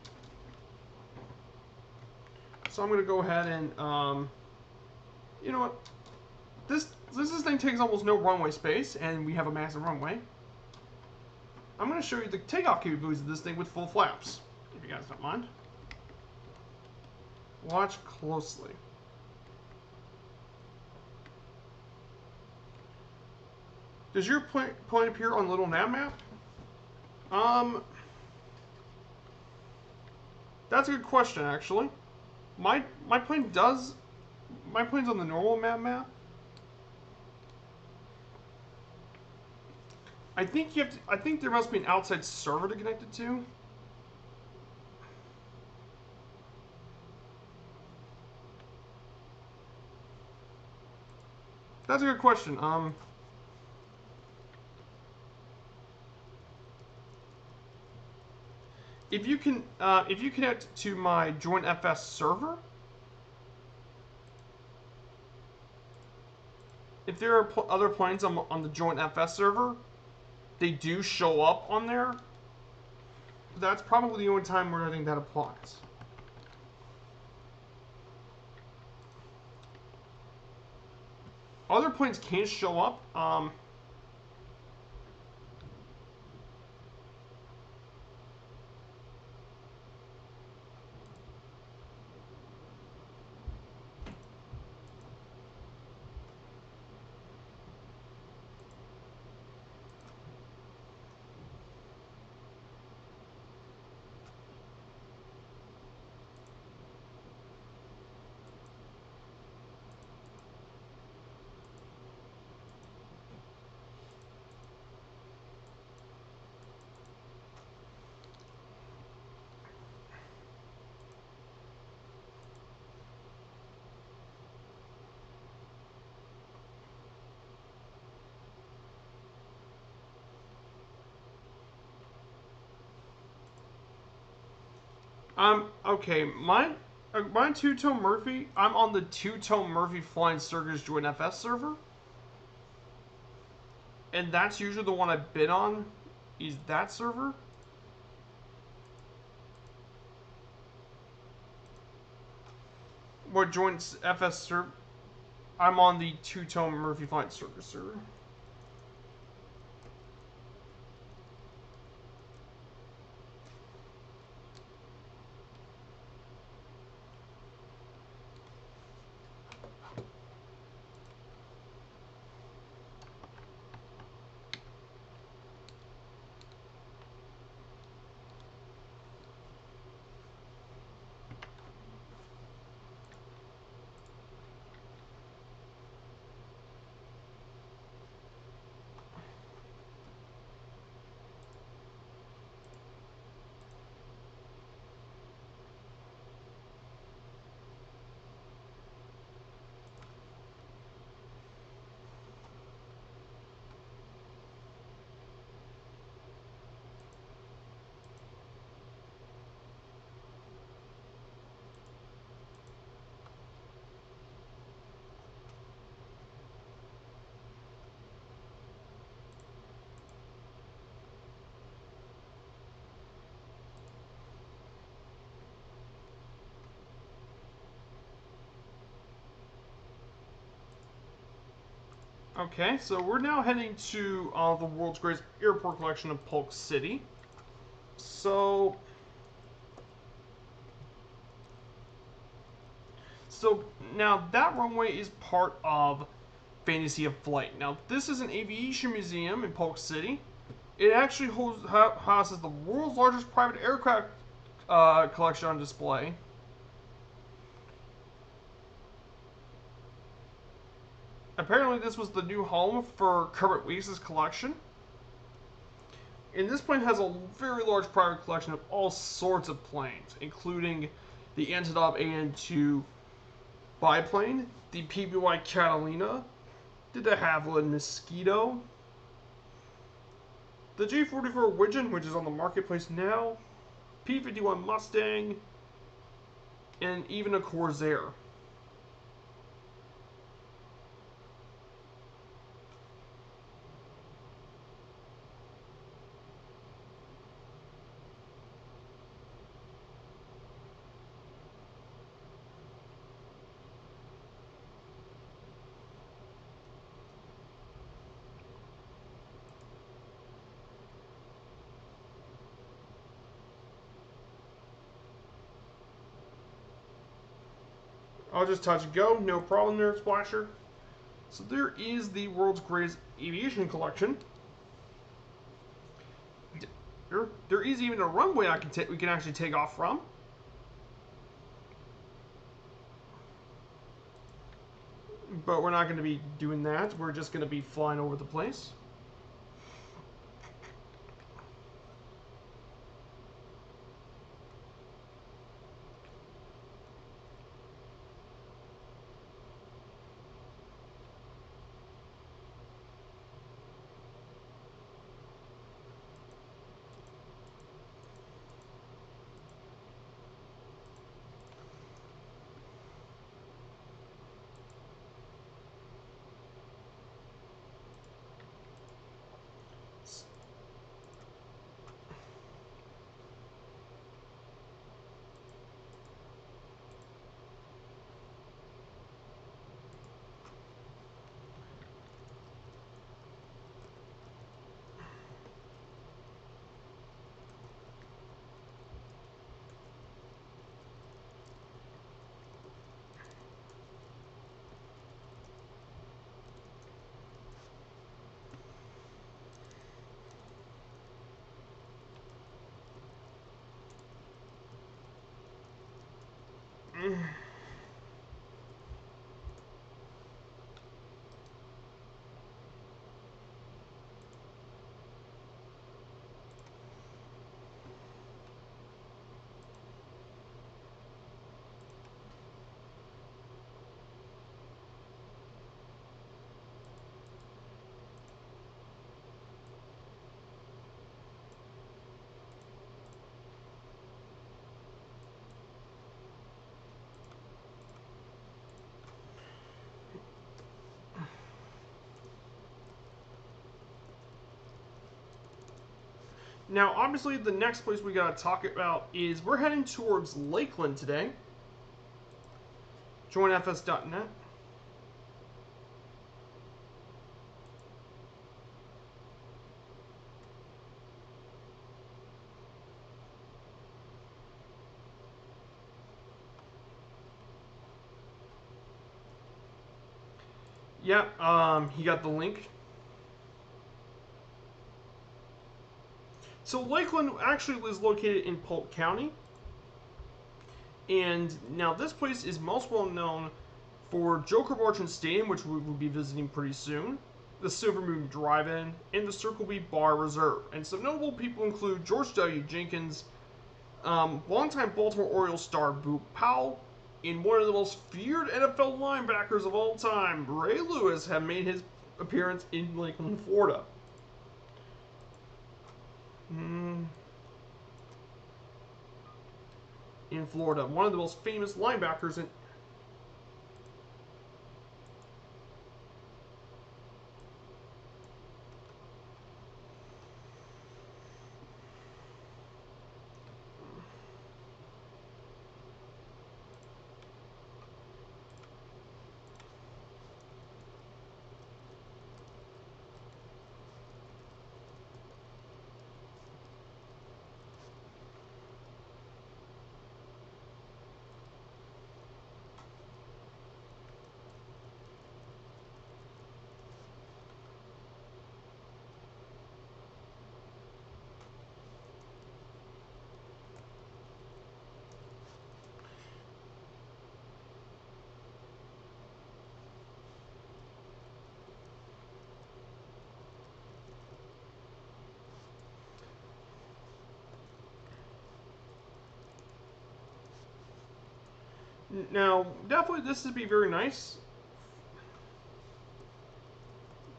So I'm going to go ahead and, you know what? This thing takes almost no runway space, and we have a massive runway. I'm going to show you the takeoff capabilities of this thing with full flaps, if you guys don't mind. Watch closely. Does your plane appear on the little nav map? That's a good question, actually. My plane does. My plane's on the normal map. I think you have to. I think there must be an outside server to connect it to. That's a good question. If you connect to my Joint FS server, if there are other planes on the Joint FS server, they do show up on there. That's probably the only time where I think that applies. Other planes can show up. Okay, mine two-tone Murphy. I'm on the two-tone Murphy Flying Circus Joint FS server, and that's usually the one I've been on. Is that server? What joins FS Sir? I'm on the two-tone Murphy Flight Circus, sir. Okay, so we're now heading to the world's greatest airport collection of Polk City. So now that runway is part of Fantasy of Flight. Now this is an aviation museum in Polk City. It actually houses the world's largest private aircraft collection on display. Apparently this was the new home for Kermit Weese's collection. And this plane has a very large private collection of all sorts of planes, including the Antonov AN-2 biplane, the PBY Catalina, the de Havilland Mosquito, the J-44 Widgeon, which is on the marketplace now, P-51 Mustang, and even a Corsair. I'll just touch and go, no problem there, Splasher. So there is the world's greatest aviation collection. There is even a runway we can actually take off from. But we're not going to be doing that. We're just going to be flying over the place. Now, obviously, the next place we gotta talk about is we're heading towards Lakeland today. joinfs.net. Yeah, he got the link. So Lakeland actually is located in Polk County. And now this place is most well known for Joker Martian Stadium, which we will be visiting pretty soon, the Silver Moon Drive-In, and the Circle B Bar Reserve. And some notable people include George W. Jenkins, longtime Baltimore Orioles star Boop Powell, and one of the most feared NFL linebackers of all time, Ray Lewis, have made his appearance in Lakeland, Florida. In Florida, one of the most famous linebackers in. Now, definitely this would be very nice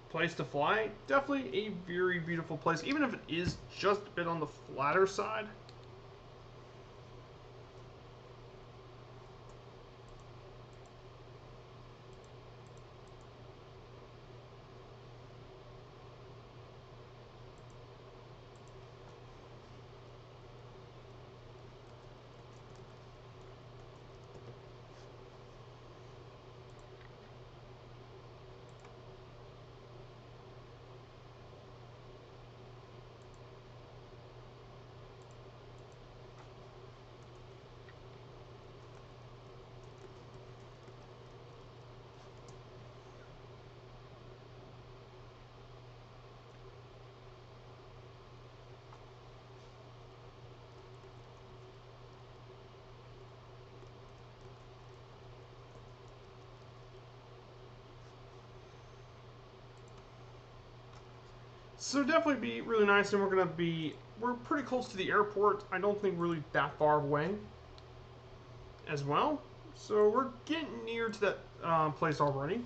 place to fly. Definitely a very beautiful place, even if it is just a bit on the flatter side. So definitely be really nice, and we're pretty close to the airport. I don't think really that far away as well. So we're getting near to that place already.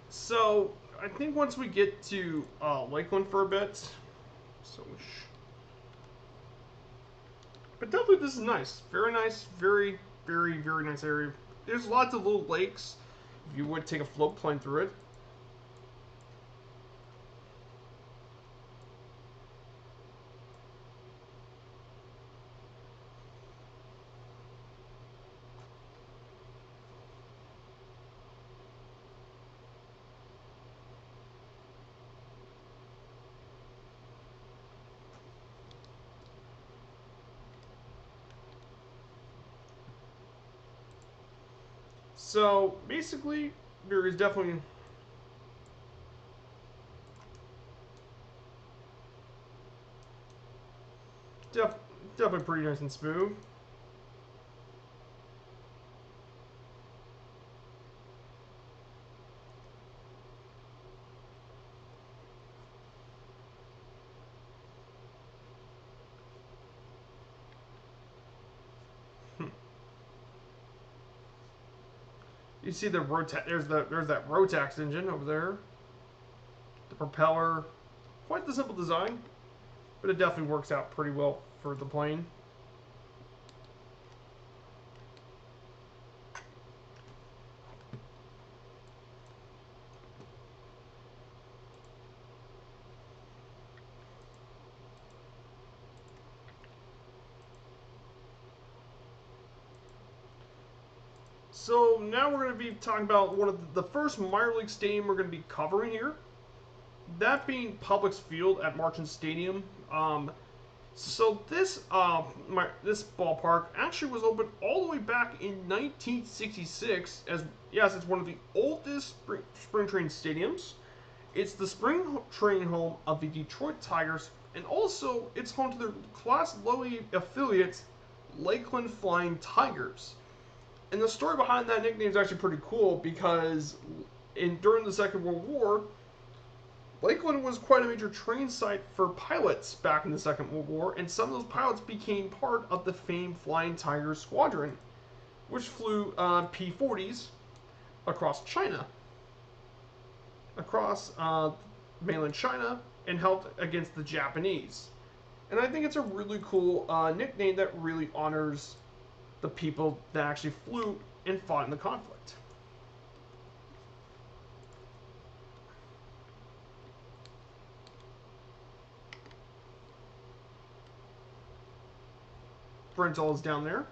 So I think once we get to Lakeland for a bit, but definitely this is nice, very, very, very nice area. There's lots of little lakes. If you would take a float plane through it. So basically, there is definitely def, definitely pretty nice and smooth. You see the there's that Rotax engine over there. The propeller, quite the simple design, but it definitely works out pretty well for the plane. So now we're going to be talking about one of the first minor league stadium we're going to be covering here. That being Publix Field at Martian Stadium. So this this ballpark actually was opened all the way back in 1966. As yes, it's one of the oldest spring training stadiums. It's the spring training home of the Detroit Tigers, and also it's home to their Class Low affiliate, Lakeland Flying Tigers. And the story behind that nickname is actually pretty cool because during the Second World War, Lakeland was quite a major training site for pilots back in the Second World War, and some of those pilots became part of the famed Flying Tigers Squadron, which flew P-40s across China, across mainland China, and helped against the Japanese. And I think it's a really cool nickname that really honors the people that actually flew and fought in the conflict. Brental is down there.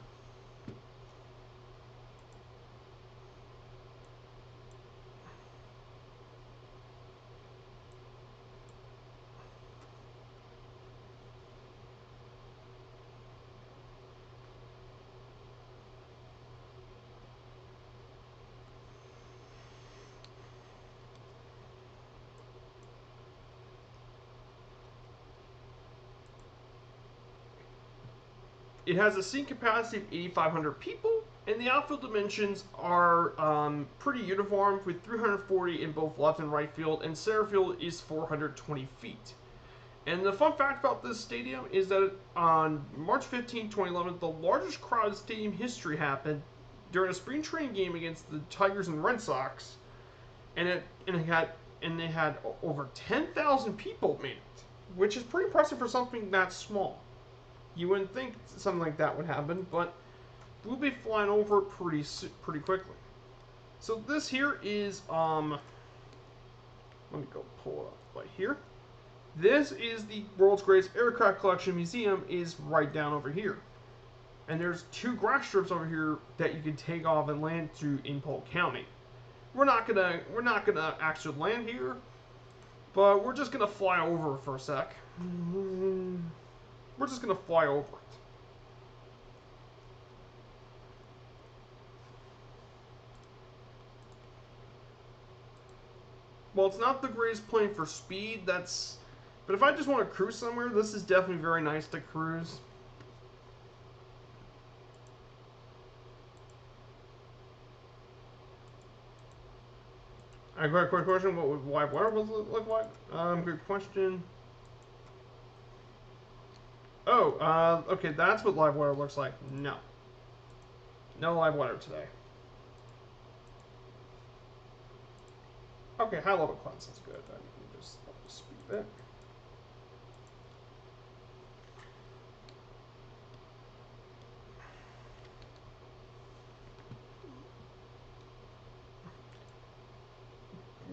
It has a seat capacity of 8,500 people, and the outfield dimensions are pretty uniform, with 340 in both left and right field, and center field is 420 feet. And the fun fact about this stadium is that on March 15, 2011, the largest crowd in stadium history happened during a spring training game against the Tigers and Red Sox, and they had over 10,000 people made it, which is pretty impressive for something that small. You wouldn't think something like that would happen, but we'll be flying over it pretty quickly. So this here is let me go pull it up right here. This is the World's Greatest Aircraft Collection Museum, is right down over here. And there's 2 grass strips over here that you can take off and land to in Polk County. We're not gonna actually land here, but we're just gonna fly over for a sec. We're just gonna fly over it. Well, it's not the greatest plane for speed, but if I just want to cruise somewhere, this is definitely very nice to cruise. I got a quick question. What would live wire look like? Good question. Oh, okay, that's what live wire looks like. No. No live wire today. Okay, high level cloud sounds good. Let me just speed it.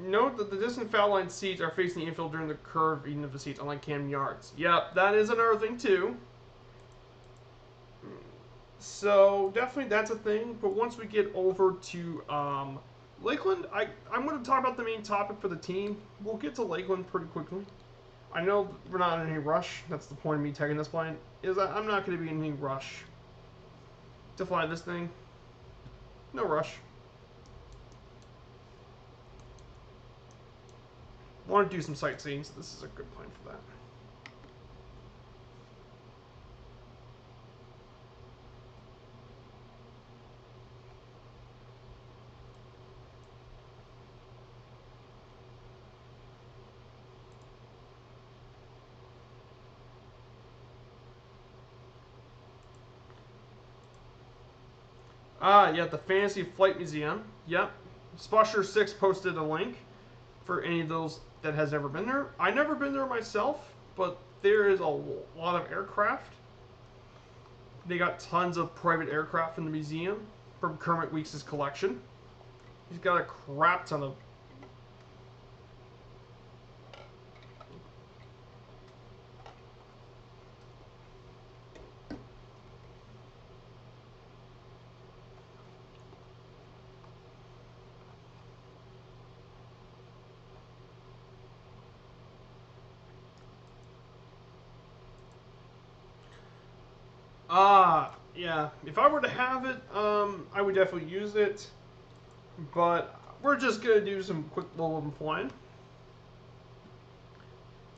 Note that the distant foul line seats are facing the infield during the curve even of the seats, unlike Cam yards. Yep, that is another thing too. So definitely that's a thing. But once we get over to Lakeland, I'm going to talk about the main topic for the team. We'll get to Lakeland pretty quickly. I know we're not in any rush. That's the point of me taking this plane, is that I'm not going to be in any rush to fly this thing. No rush. Want to do some sightseeing, so this is a good plane for that. Ah, yeah, the Fantasy Flight Museum. Yep. Spusher 6 posted a link for any of those that has ever been there. I've never been there myself, but there is a lot of aircraft. They got tons of private aircraft in the museum from Kermit Weeks' collection. He's got a crap ton of. Yeah. If I were to have it, I would definitely use it. But we're just gonna do some quick little flying.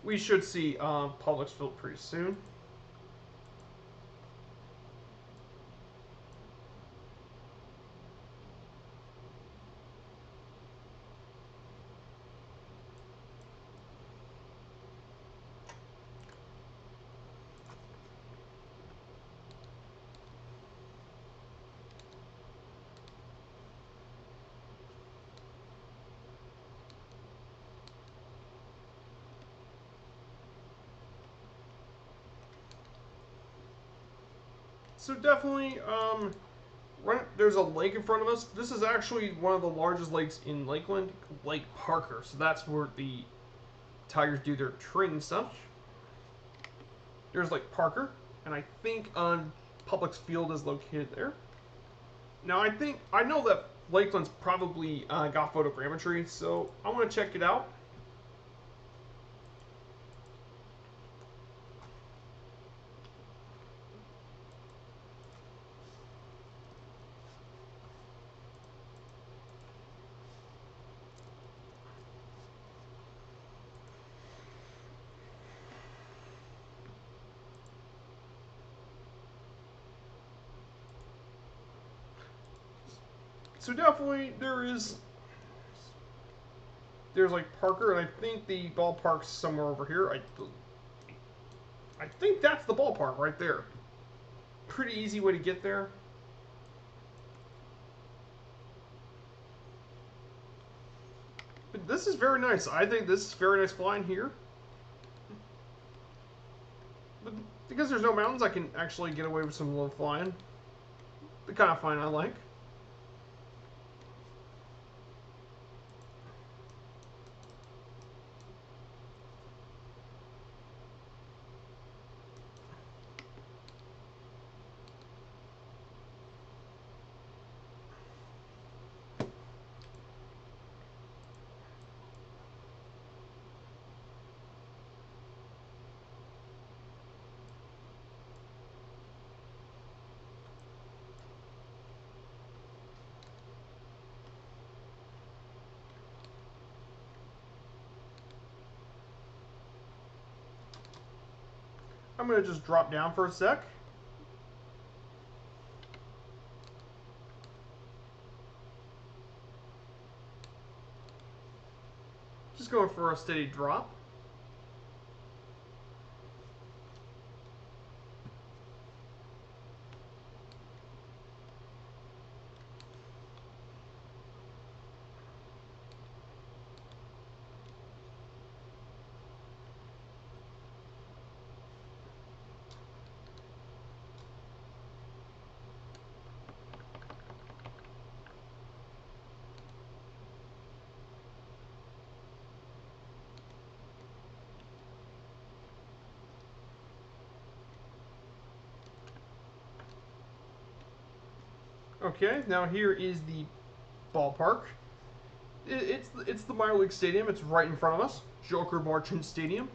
We should see Publix Field pretty soon. So definitely, there's a lake in front of us. This is actually one of the largest lakes in Lakeland, Lake Parker. So that's where the Tigers do their training stuff. There's Lake Parker, and I think Publix Field is located there. Now I know that Lakeland's probably got photogrammetry, so I want to check it out. So definitely there's like Parker, and I think the ballpark's somewhere over here. I think that's the ballpark right there. Pretty easy way to get there. But this is very nice. I think this is very nice flying here. But because there's no mountains, I can actually get away with some low flying. The kind of flying I like. I'm going to just drop down for a sec. Just going for a steady drop. Okay, now here is the ballpark. It's the minor league stadium. It's right in front of us. Joker Martian Stadium.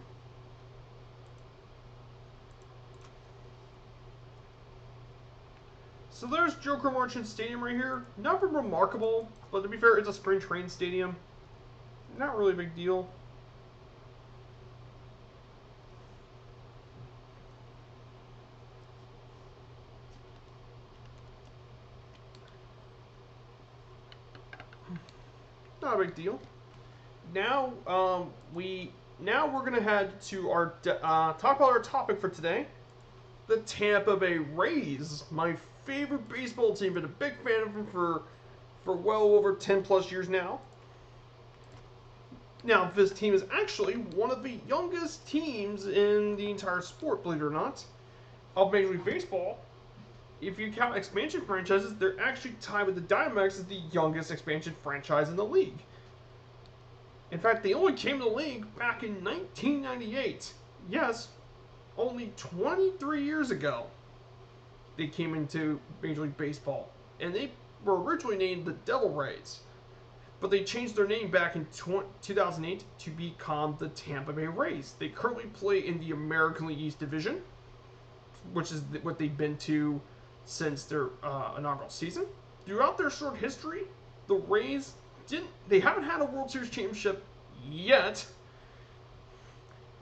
So there's Joker Martian Stadium right here. Nothing remarkable, but to be fair, it's a spring train stadium. Not really a big deal. Not a big deal. Now, we're gonna head to our talk about our topic for today. the Tampa Bay Raise, my favorite baseball team. Been a big fan of them for well over 10 plus years now. Now, this team is actually one of the youngest teams in the entire sport, believe it or not, of Major League Baseball. If you count expansion franchises, they're actually tied with the Diamondbacks as the youngest expansion franchise in the league. In fact, they only came to the league back in 1998. Yes, only 23 years ago, they came into Major League Baseball. And they were originally named the Devil Rays. But they changed their name back in 2008 to become the Tampa Bay Raise. They currently play in the American League East Division, which is what they've been to since their inaugural season. Throughout their short history, the Rays they haven't had a World Series championship yet,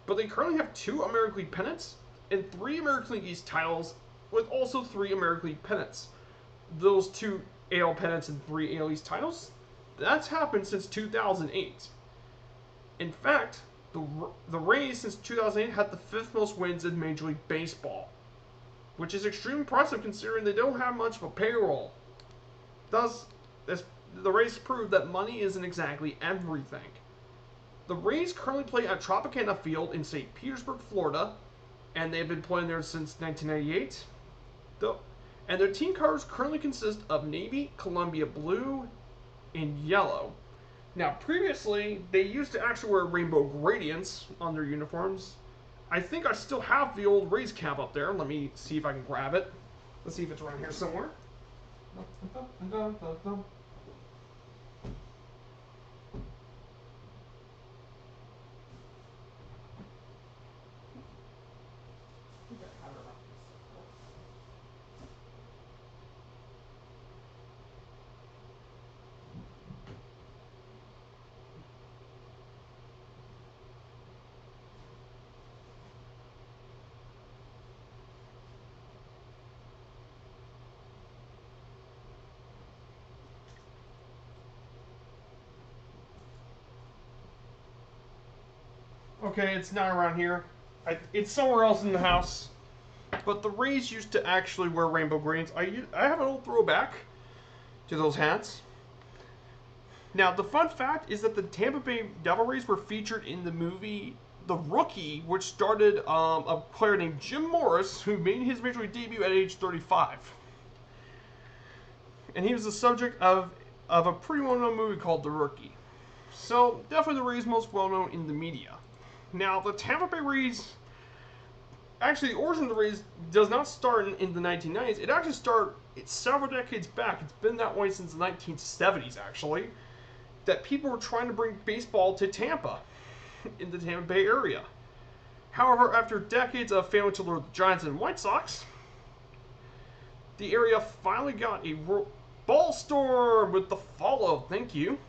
but they currently have 2 American League pennants and 3 American League East titles, with also 3 American League pennants. Those 2 AL pennants and 3 AL East titles, that's happened since 2008. In fact, the Rays since 2008 had the 5th most wins in Major League Baseball, which is extremely impressive considering they don't have much of a payroll. Thus, the Rays prove that money isn't exactly everything. The Rays currently play at Tropicana Field in St. Petersburg, Florida, and they've been playing there since 1998. And their team colors currently consist of navy, Columbia blue, and yellow. Now, previously, they used to actually wear rainbow gradients on their uniforms. I think I still have the old Rays cap up there. Let me see if I can grab it. Let's see if it's around here somewhere. Okay, it's not around here. It's somewhere else in the house. But the Rays used to actually wear rainbow greens. I have an old throwback to those hats. Now, the fun fact is that the Tampa Bay Devil Rays were featured in the movie The Rookie, which started a player named Jim Morris, who made his Major League debut at age 35. And he was the subject of a pretty well-known movie called The Rookie. So, definitely the Rays most well-known in the media. Now, the Tampa Bay Rays, actually, the origin of the Rays does not start in the 1990s. It actually started several decades back. It's been that way since the 1970s, actually, that people were trying to bring baseball to Tampa, in the Tampa Bay area. However, after decades of failing to lure the Giants and White Sox, the area finally got a ball storm with the follow. Thank you.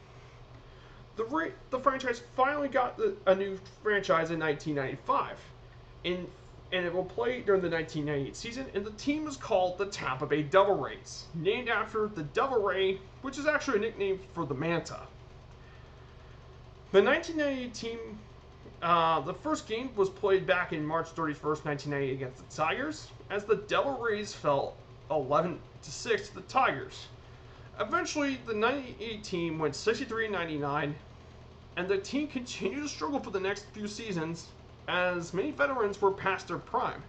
The franchise finally got a new franchise in 1995, and it will play during the 1998 season, and the team is called the Tampa Bay Devil Rays, named after the Devil Ray, which is actually a nickname for the Manta. The 1998 team, the first game was played back in March 31st, 1998 against the Tigers, as the Devil Rays fell 11-6 to the Tigers. Eventually, the 98 team went 63-99, and the team continued to struggle for the next few seasons as many veterans were past their prime.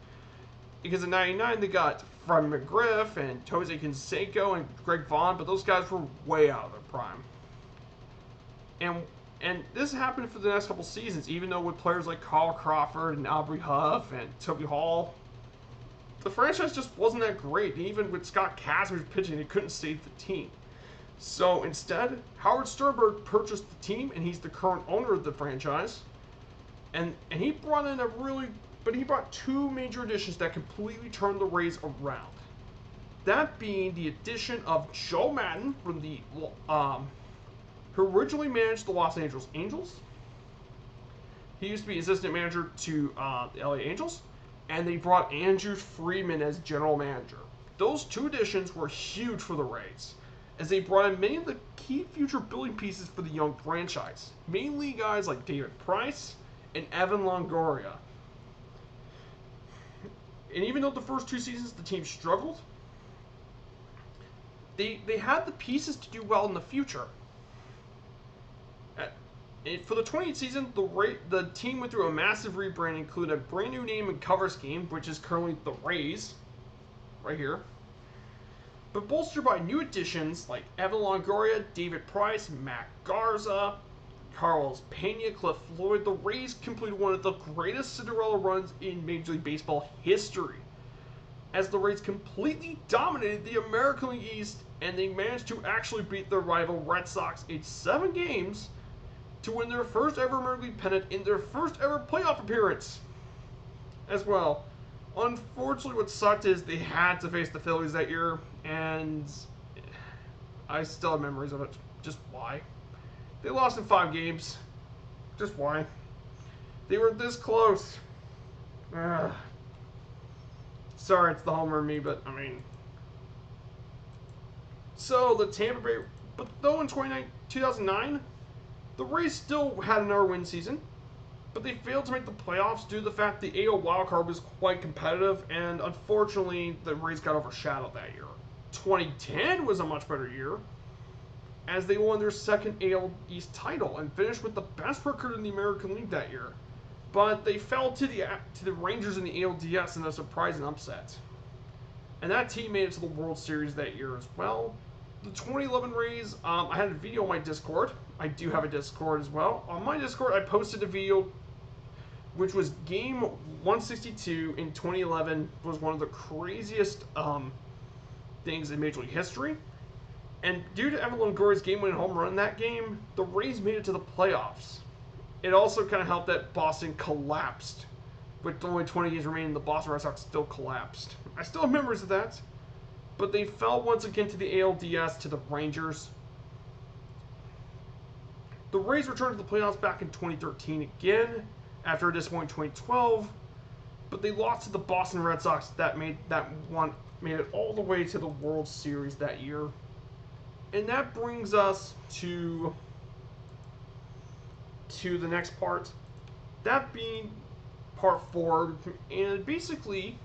Because in 99, they got Fred McGriff and Jose Canseco and Greg Vaughn, but those guys were way out of their prime. And this happened for the next couple seasons, even though with players like Carl Crawford and Aubrey Huff and Toby Hall, the franchise just wasn't that great. And even with Scott Kasmir pitching, it couldn't save the team. So instead, Howard Sternberg purchased the team, and he's the current owner of the franchise. And he brought in he brought 2 major additions that completely turned the Rays around. That being the addition of Joe Maddon from who originally managed the Los Angeles Angels. He used to be assistant manager to the LA Angels, and they brought Andrew Friedman as general manager. Those 2 additions were huge for the Rays, as they brought in many of the key future building pieces for the young franchise, mainly guys like David Price and Evan Longoria. And even though the first 2 seasons the team struggled, they had the pieces to do well in the future. For the 28th season, the team went through a massive rebrand, including a brand new name and cover scheme, which is currently the Rays, right here. But bolstered by new additions like Evan Longoria, David Price, Matt Garza, Carlos Pena, Cliff Floyd, the Rays completed one of the greatest Cinderella runs in Major League Baseball history, as the Rays completely dominated the American League East, and they managed to actually beat their rival Red Sox in 7 games to win their first ever American League pennant in their first ever playoff appearance as well. Unfortunately, what sucked is they had to face the Phillies that year, and I still have memories of it. Just why? They lost in 5 games. Just why? They were this close. Ugh. Sorry, it's the homer in me, but I mean. So the Tampa Bay, but though in 2009, the Rays still had another win season, but they failed to make the playoffs due to the fact the AL wildcard was quite competitive, and unfortunately, the Rays got overshadowed that year. 2010 was a much better year, as they won their second AL East title and finished with the best record in the American League that year. But they fell to the Rangers in the ALDS in a surprising upset. And that team made it to the World Series that year as well. The 2011 Rays, I had a video on my Discord. I do have a Discord as well. On my Discord, I posted a video which was game 162 in 2011. Was one of the craziest things in Major League history. And due to Evan Longoria's game-winning home run in that game, the Rays made it to the playoffs. It also kind of helped that Boston collapsed. With only 20 games remaining, the Boston Red Sox still collapsed. I still have memories of that. But they fell once again to the ALDS to the Rangers. The Rays returned to the playoffs back in 2013 again, after a disappointing 2012. But they lost to the Boston Red Sox that made it all the way to the World Series that year. And that brings us to the next part. That being part 4. And basically,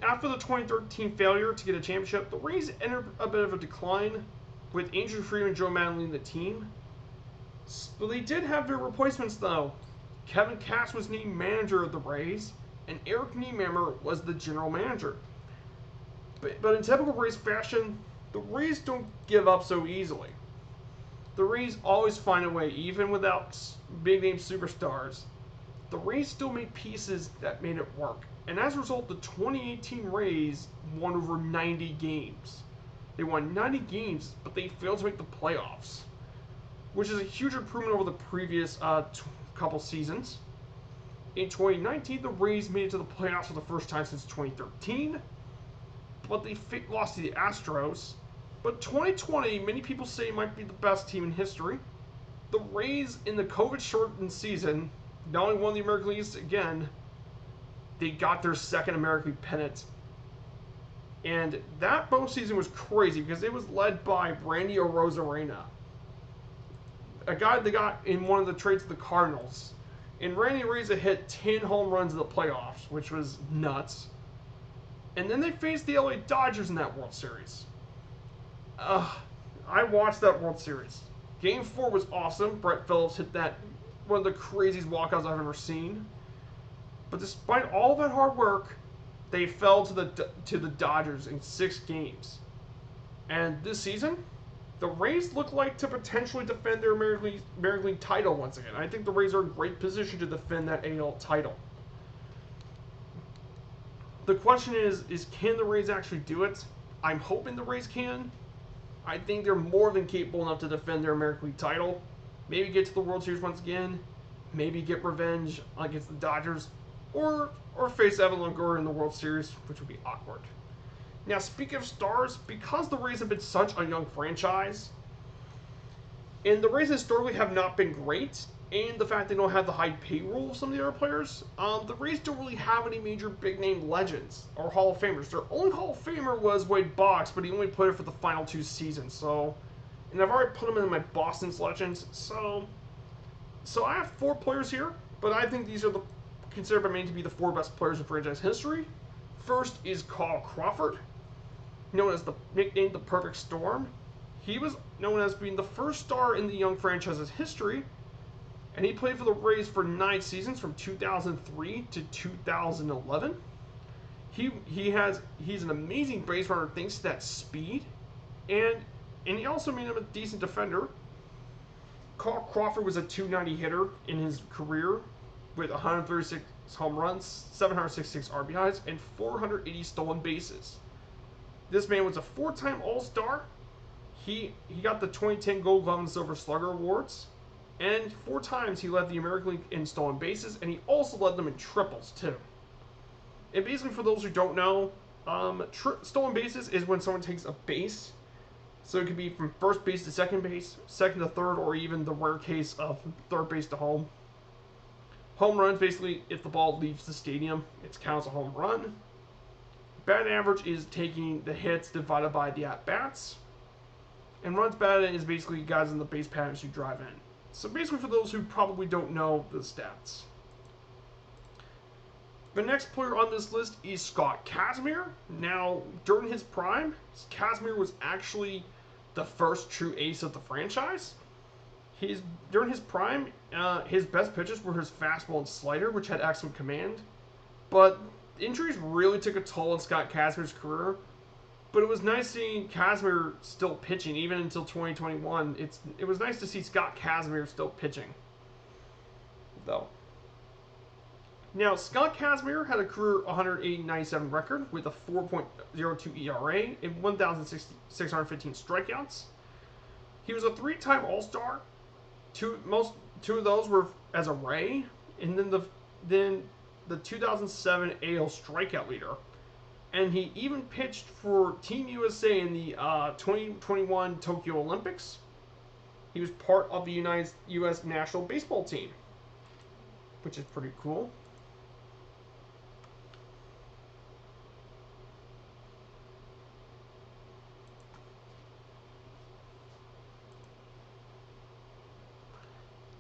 after the 2013 failure to get a championship, the Rays entered a bit of a decline, with Andrew Freeman and Joe Maddon leading the team. But they did have their replacements, though. Kevin Cash was named manager of the Rays, and Eric Niememmer was the general manager. But in typical Rays fashion, the Rays don't give up so easily. The Rays always find a way, even without big-name superstars. The Rays still made pieces that made it work. And as a result, the 2018 Rays won over 90 games. They won 90 games, but they failed to make the playoffs, which is a huge improvement over the previous couple seasons. In 2019, the Rays made it to the playoffs for the first time since 2013, but they lost to the Astros. But 2020, many people say, might be the best team in history. The Rays, in the COVID-shortened season, not only won the American League East again, they got their second American League pennant. And that postseason was crazy because it was led by Randy Arozarena, a guy they got in one of the trades of the Cardinals. And Randy Arozarena hit 10 home runs in the playoffs, which was nuts. And then they faced the LA Dodgers in that World Series. I watched that World Series. Game 4 was awesome. Brett Phillips hit that, one of the craziest walkouts I've ever seen. But despite all that hard work, they fell to the Dodgers in 6 games. And this season, the Rays look like to potentially defend their American League title once again. I think the Rays are in great position to defend that AL title. The question is can the Rays actually do it? I'm hoping the Rays can. I think they're more than capable enough to defend their American League title. Maybe get to the World Series once again. Maybe get revenge against the Dodgers. Or face Evan Longoria in the World Series, which would be awkward. Now, speaking of stars, because the Rays have been such a young franchise, and the Rays historically have not been great, and the fact they don't have the high payroll of some of the other players, the Rays don't really have any major big-name legends or Hall of Famers. Their only Hall of Famer was Wade Boggs, but he only played it for the final 2 seasons. And I've already put him in my Boston's legends. So I have 4 players here, but I think these are the considered by many to be the 4 best players in franchise history. First is Crawford, known as nicknamed the Perfect Storm. He was known as being the first star in the young franchise's history, and he played for the Rays for 9 seasons from 2003 to 2011. He's an amazing base runner thanks to that speed, and he also made him a decent defender. Crawford was a .290 hitter in his career with 136 home runs, 766 RBIs, and 480 stolen bases. This man was a 4-time All-Star. He got the 2010 Gold Glove and Silver Slugger awards, and 4 times he led the American League in stolen bases, and he also led them in triples too. And basically, for those who don't know, stolen bases is when someone takes a base. So it could be from first base to second base, second to third, or even the rare case of third base to home. Home runs, basically, if the ball leaves the stadium, it counts a home run. Batting average is taking the hits divided by the at-bats. And runs batted is basically guys in the base patterns who drive in. So basically, for those who probably don't know the stats. The next player on this list is Scott Kasmir. Now, during his prime, Kasmir was actually the first true ace of the franchise. During his prime, his best pitches were his fastball and slider, which had excellent command. But injuries really took a toll on Scott Kasmir's career. But it was nice seeing Kasmir still pitching, even until 2021. It was nice to see Scott Kasmir still pitching, though. Now, Scott Casmir had a career 180-97 record with a 4.02 ERA and 1,615 strikeouts. He was a 3-time All-Star. Two of those were as a Ray, and then the 2007 AL strikeout leader. And he even pitched for Team USA in the 2021 Tokyo Olympics. He was part of the U.S. national baseball team, which is pretty cool.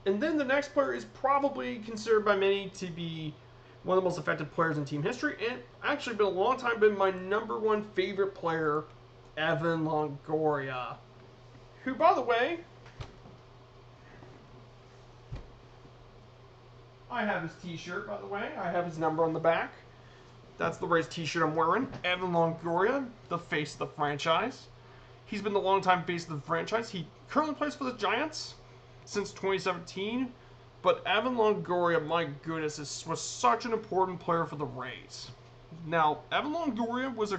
And then the next player is probably considered by many to be one of the most effective players in team history, and actually been a long time been my #1 favorite player, Evan Longoria, who, by the way, I have his t-shirt, by the way. I have his number on the back. That's the Rays t-shirt I'm wearing. Evan Longoria, the face of the franchise. He's been the longtime face of the franchise. He currently plays for the Giants since 2017. But Evan Longoria, my goodness, was such an important player for the Rays. Now, Evan Longoria was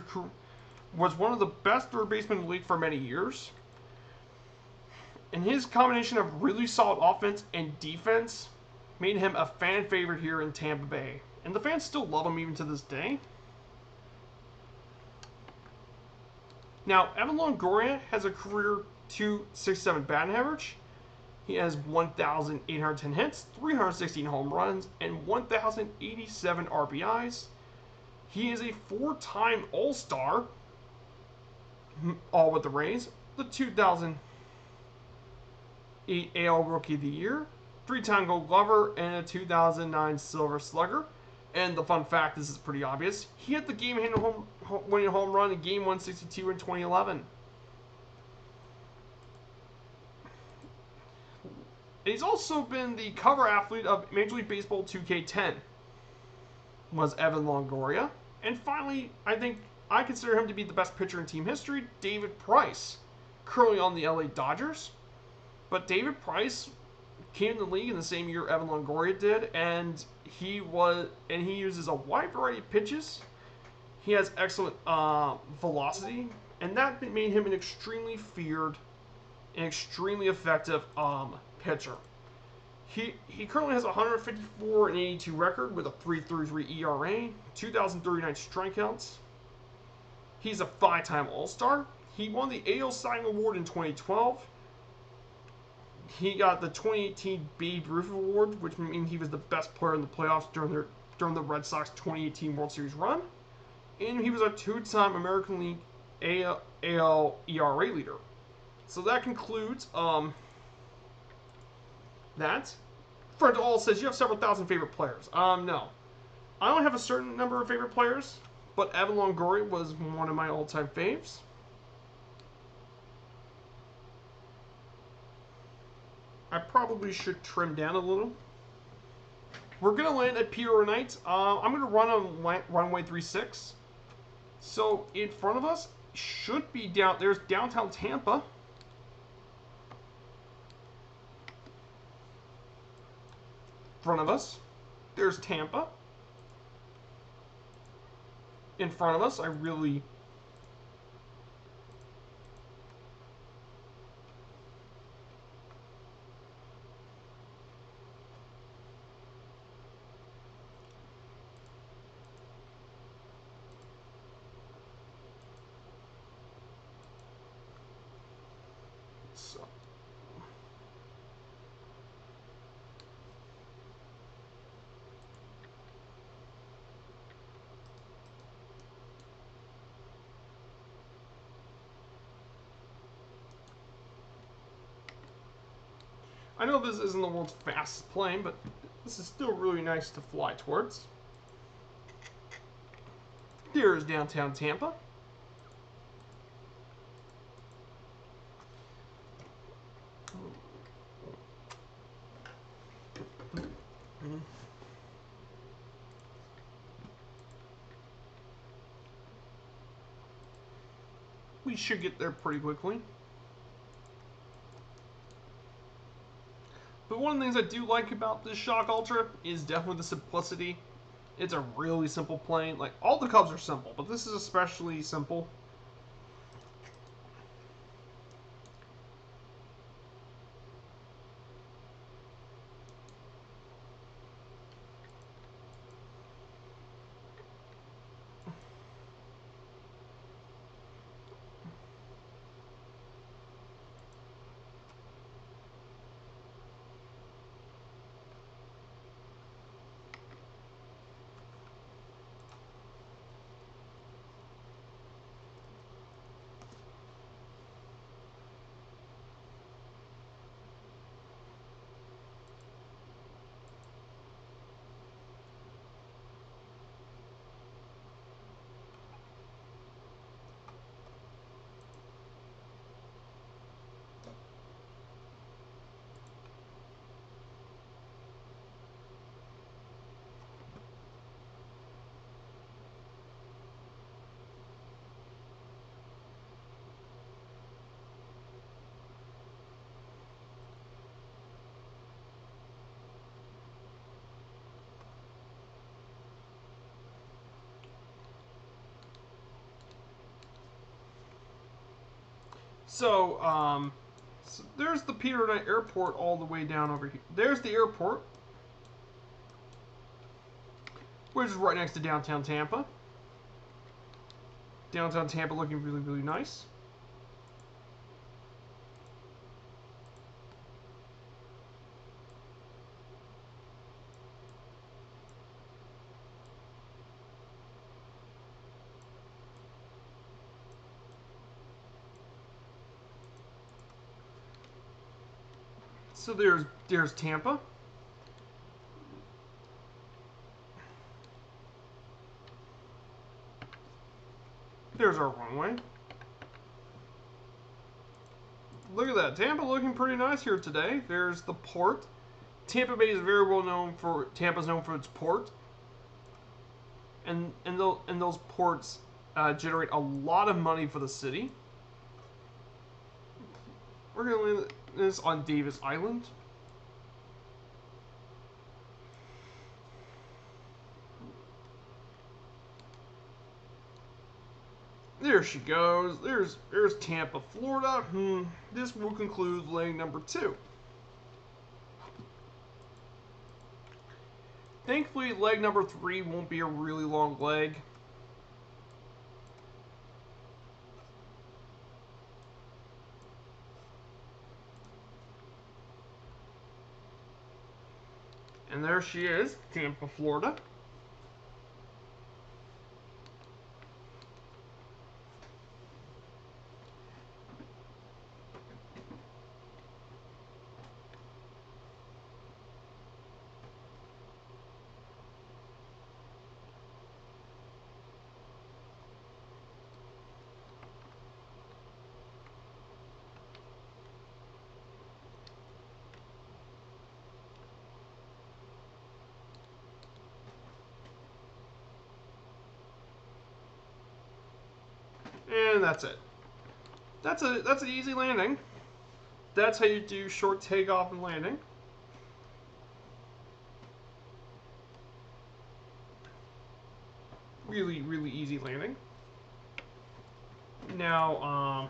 one of the best third basemen in the league for many years. And his combination of really solid offense and defense made him a fan favorite here in Tampa Bay. And the fans still love him even to this day. Now, Evan Longoria has a career .267 batting average. He has 1,810 hits, 316 home runs, and 1,087 RBIs. He is a 4-time All-Star, all with the Rays, the 2008 AL Rookie of the Year, 3-time Gold Glover, and a 2009 Silver Slugger. And the fun fact, this is pretty obvious, he hit the game-winning home run in Game 162 in 2011. He's also been the cover athlete of Major League Baseball 2K10, was Evan Longoria. And finally, I consider him to be the best pitcher in team history, David Price, currently on the LA Dodgers. But David Price came in the league in the same year Evan Longoria did, and he uses a wide variety of pitches. He has excellent velocity, and that made him an extremely feared and extremely effective pitcher. He currently has a 154-82 record with a 3.33 ERA, 2,039 strikeouts. He's a 5-time All-Star. He won the AL Cy Young Award in 2012. He got the 2018 Babe Ruth Award, which means he was the best player in the playoffs during the Red Sox 2018 World Series run. And he was a 2-time American League AL ERA leader. So that concludes that. Friend All says, you have several thousand favorite players. No. I don't have a certain number of favorite players, but Evan Longoria was one of my all-time faves. I probably should trim down a little. We're going to land at Pier Night. I'm going to run on runway 36. So in front of us should be there's downtown Tampa. In front of us, there's Tampa. In front of us, I really... So... I know this isn't the world's fastest plane, but this is still really nice to fly towards. There's downtown Tampa. We should get there pretty quickly. But one of the things I do like about this Shock Ultra is definitely the simplicity. It's a really simple plane. Like, all the Cubs are simple, but this is especially simple. So, there's the Peter Knight Airport all the way down over here. There's the airport, which is right next to downtown Tampa. Downtown Tampa looking really, really nice. So there's Tampa. There's our runway. Look at that. Tampa looking pretty nice here today. There's the port. Tampa Bay is very well known for... Tampa's known for its port. And those ports generate a lot of money for the city. We're going to land this on Davis Island. There she goes. There's Tampa, Florida. This will conclude leg number 2. Thankfully, leg number 3 won't be a really long leg. And there she is, Tampa, Florida. And that's it. That's an easy landing. That's how you do short takeoff and landing. Really, really easy landing. Now,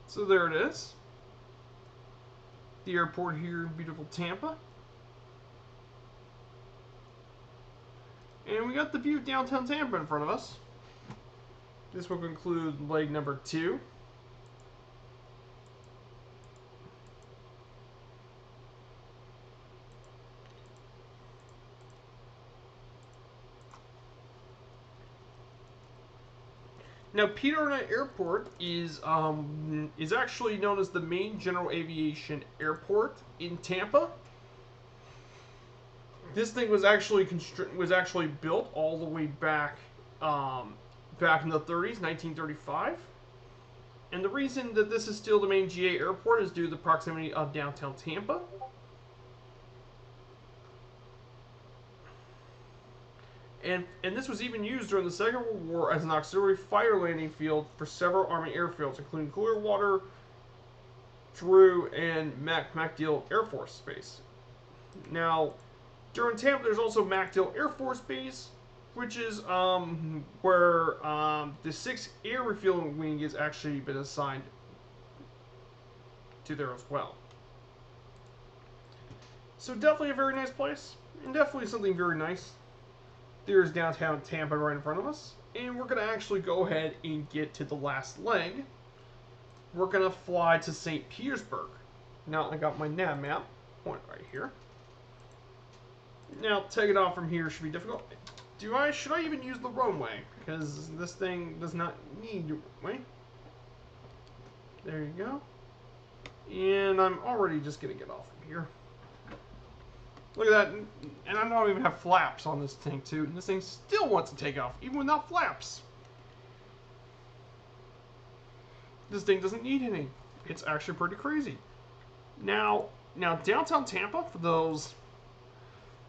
so there it is. The airport here in beautiful Tampa. And we got the view of downtown Tampa in front of us. This will conclude leg number 2. Now, Pete Arnett Airport is actually known as the main general aviation airport in Tampa. This thing was actually built all the way back back in the 30s, 1935. And the reason that this is still the main GA airport is due to the proximity of downtown Tampa. And this was even used during the Second World War as an auxiliary fighter landing field for several Army airfields, including Clearwater, Drew, and MacDill Air Force Base. Now, during Tampa, there's also MacDill Air Force Base, which is where the 6th Air Refueling Wing has actually been assigned to there as well. So definitely a very nice place, and definitely something very nice. There's downtown Tampa right in front of us, and we're going to actually go ahead and get to the last leg. We're going to fly to St. Petersburg. Now, I got my nav map point right here. Now, taking off from here should be difficult. Should I even use the runway? Because this thing does not need a runway. There you go. And I'm already just going to get off from here. Look at that, and I don't even have flaps on this thing too, and this thing still wants to take off, even without flaps. This thing doesn't need any. It's actually pretty crazy. Now downtown Tampa, for those,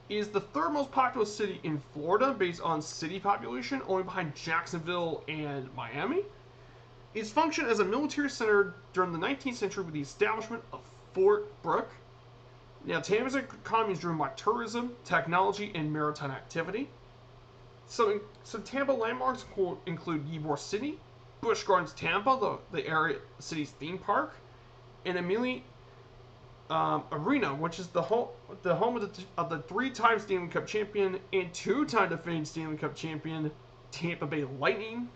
is the 3rd most populous city in Florida based on city population, only behind Jacksonville and Miami. It's functioned as a military center during the 19th century with the establishment of Fort Brooke. Now, Tampa's economy is driven by tourism, technology, and maritime activity. So Tampa landmarks include Ybor City, Busch Gardens Tampa, the area city's theme park, and Mlb Arena, which is the home of the 3-time Stanley Cup champion and 2-time defending Stanley Cup champion Tampa Bay Lightning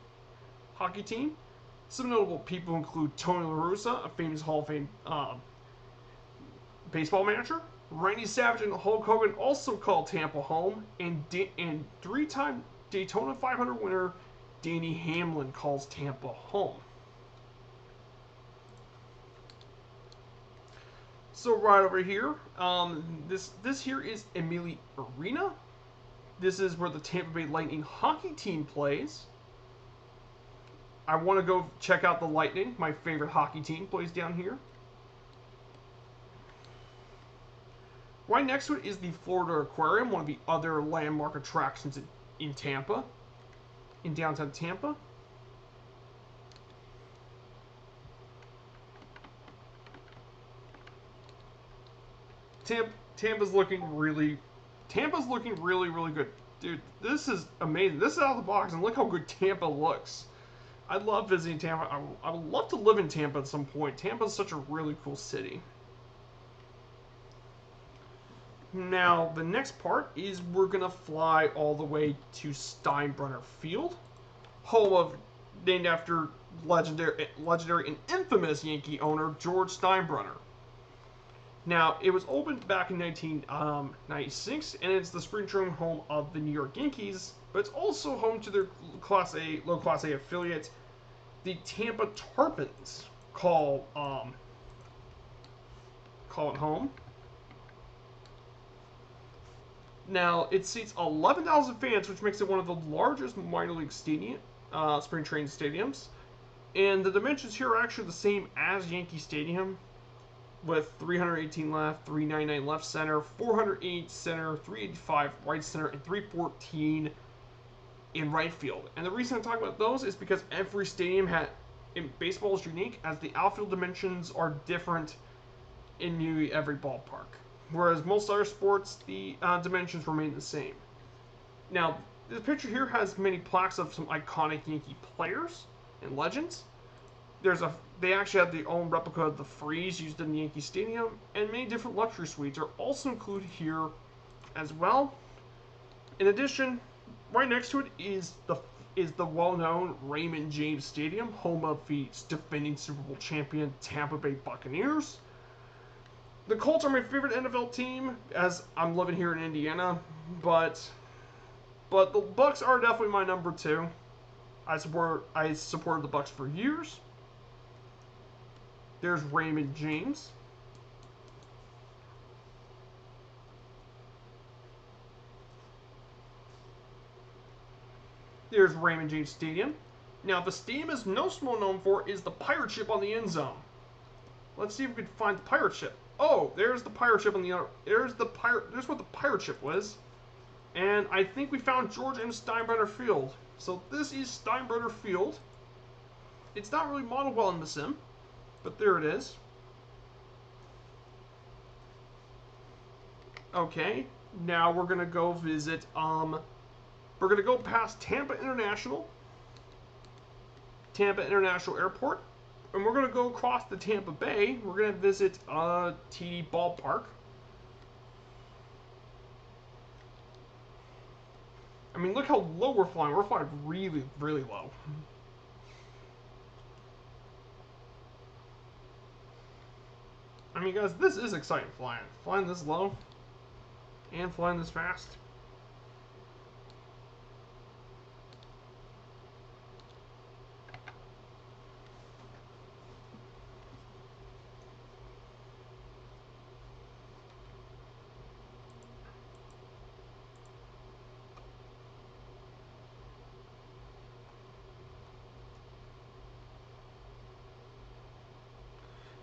hockey team. Some notable people include Tony La Russa, a famous Hall of Fame baseball manager. Randy Savage and Hulk Hogan also called Tampa home, and 3-time Daytona 500 winner Danny Hamlin calls Tampa home. So right over here, this here is Mlb Arena. This is where the Tampa Bay Lightning hockey team plays. I want to go check out the Lightning. My favorite hockey team plays down here. Right next to it is the Florida Aquarium, one of the other landmark attractions in Tampa, in downtown Tampa. Tampa's looking really good. Dude, this is amazing. This is out of the box, and look how good Tampa looks. I love visiting Tampa. I would love to live in Tampa at some point. Tampa is such a really cool city. Now, the next part is we're going to fly all the way to Steinbrenner Field, home of, named after legendary and infamous Yankee owner George Steinbrenner. Now, it was opened back in 1996, and it's the spring training home of the New York Yankees, but it's also home to their low Class A affiliate, the Tampa Tarpons, call it home. Now, it seats 11,000 fans, which makes it one of the largest minor league spring training stadiums. And the dimensions here are actually the same as Yankee Stadium. with 318 left, 399 left center, 408 center, 385 right center, and 314 in right field. And the reason I'm talking about those is because every stadium in baseball is unique, as the outfield dimensions are different in nearly every ballpark. Whereas most other sports, the dimensions remain the same. Now, this picture here has many plaques of some iconic Yankee players and legends. They actually have their own replica of the frieze used in the Yankee Stadium, and many different luxury suites are also included here as well. In addition, right next to it is the well-known Raymond James Stadium, home of the defending Super Bowl champion Tampa Bay Buccaneers. The Colts are my favorite NFL team, as I'm living here in Indiana, but the Bucs are definitely my number 2. I supported the Bucs for years. There's Raymond James. There's Raymond James Stadium. Now, the stadium is most well known for is the pirate ship on the end zone. Let's see if we can find the pirate ship. Oh, there's the pirate ship on the other. There's what the pirate ship was. And I think we found George M. Steinbrenner Field. So this is Steinbrenner Field. It's not really modeled well in the sim, but there it is. Okay, now we're gonna go visit. We're gonna go past Tampa International Airport, and we're gonna go across the Tampa Bay. We're gonna visit TD Ballpark. I mean, look how low we're flying. We're flying really, really low. I mean, guys, this is exciting flying. Flying this low and flying this fast.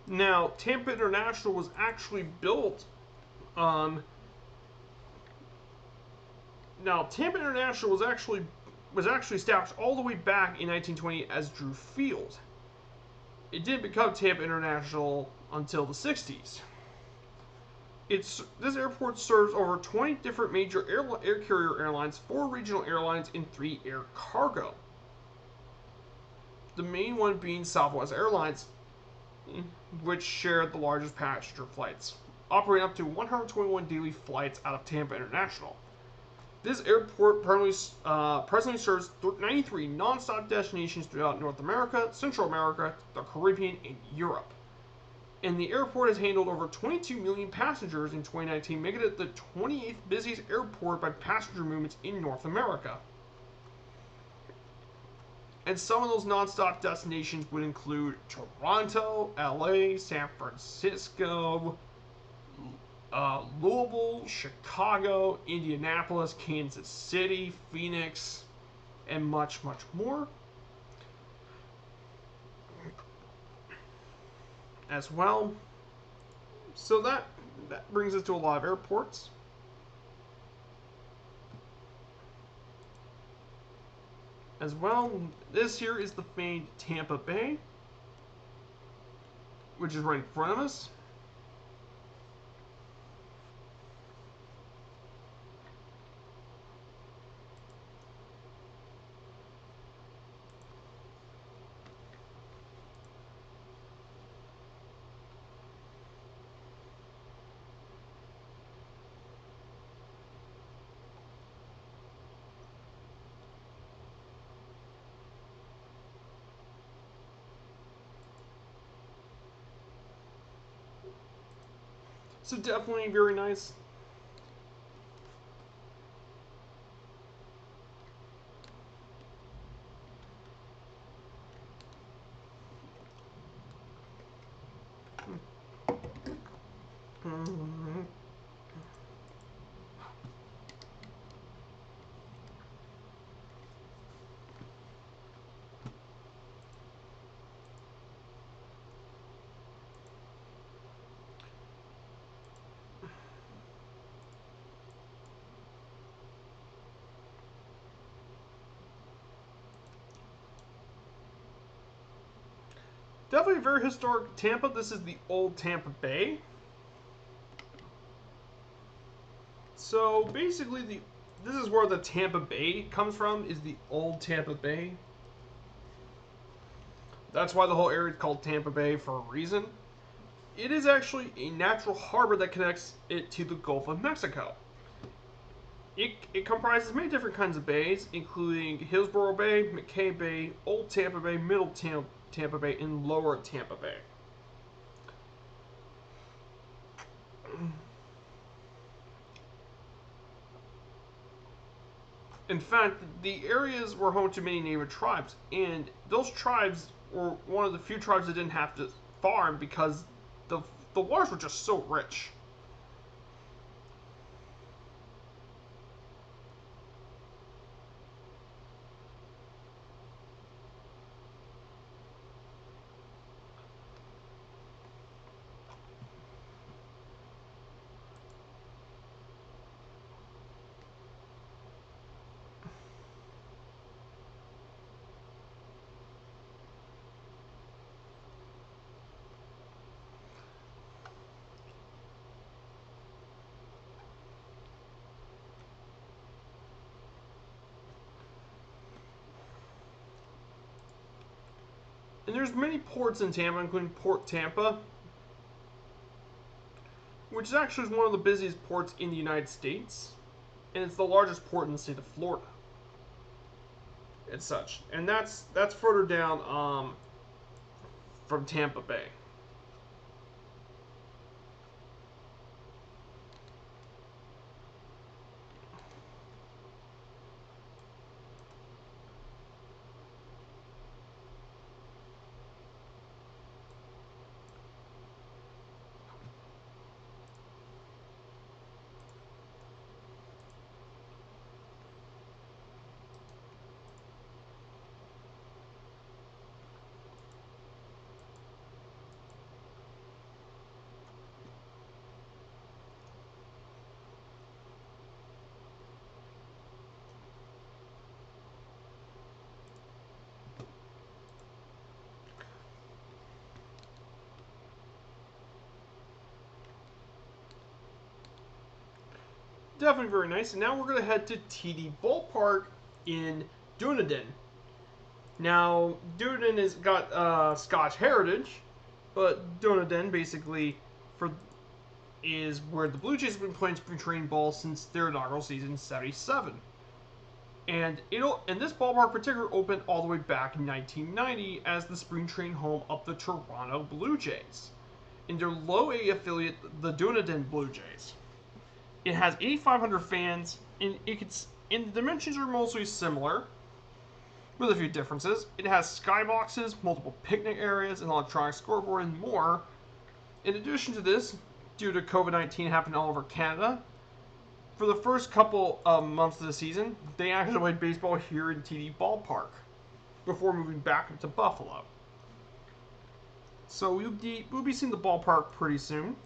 Now, Tampa International was actually built. Now, Tampa International was actually established all the way back in 1920 as Drew Field. It didn't become Tampa International until the 60s. This airport serves over 20 different major air carrier airlines, 4 regional airlines, and 3 air cargo. The main one being Southwest Airlines, which shared the largest passenger flights, operating up to 121 daily flights out of Tampa International. This airport presently serves 93 non-stop destinations throughout North America, Central America, the Caribbean, and Europe. And the airport has handled over 22 million passengers in 2019, making it the 28th busiest airport by passenger movements in North America. And some of those non-stop destinations would include Toronto, LA, San Francisco, Louisville, Chicago, Indianapolis, Kansas City, Phoenix, and much, much more. As well. So that brings us to a lot of airports. As well, this here is the famed Tampa Bay, which is right in front of us. So definitely very nice. definitely very historic Tampa. This is the old Tampa Bay. So basically, this is where the Tampa Bay comes from. Is the old Tampa Bay. That's why the whole area is called Tampa Bay for a reason. It is actually a natural harbor that connects it to the Gulf of Mexico. It comprises many different kinds of bays, including Hillsborough Bay, McKay Bay, Old Tampa Bay, Middle Tampa Bay, and Lower Tampa Bay. In fact, the areas were home to many native tribes, and those tribes were one of the few tribes that didn't have to farm because the waters were just so rich. And there's many ports in Tampa, including Port Tampa, which is actually one of the busiest ports in the United States, and it's the largest port in the state of Florida. And such, and that's further down from Tampa Bay. Definitely very nice. And now we're going to head to TD Ballpark in Dunedin. Now, Dunedin has got Scotch heritage, but Dunedin basically is where the Blue Jays have been playing spring training ball since their inaugural season in '77. And this ballpark in particular opened all the way back in 1990 as the spring training home of the Toronto Blue Jays in their low A affiliate, the Dunedin Blue Jays. It has 8,500 fans, and the dimensions are mostly similar, with a few differences. It has skyboxes, multiple picnic areas, an electronic scoreboard, and more. In addition to this, due to COVID-19 happening all over Canada, for the first couple of months of the season, they actually played baseball here in TD Ballpark before moving back to Buffalo. So we'll be seeing the ballpark pretty soon.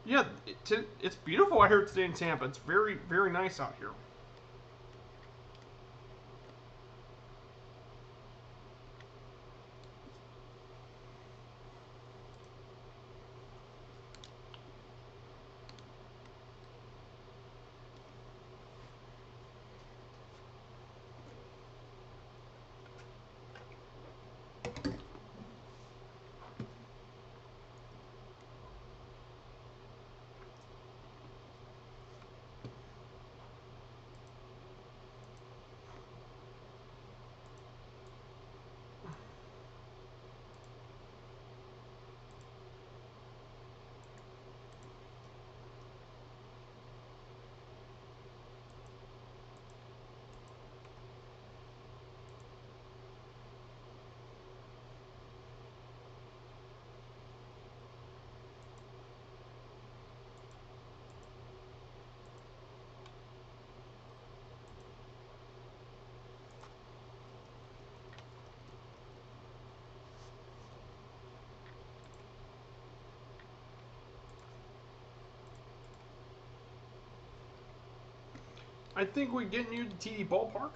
Yeah, it's beautiful out here today in Tampa. It's very, very nice out here. I think we get new to TD Ballpark.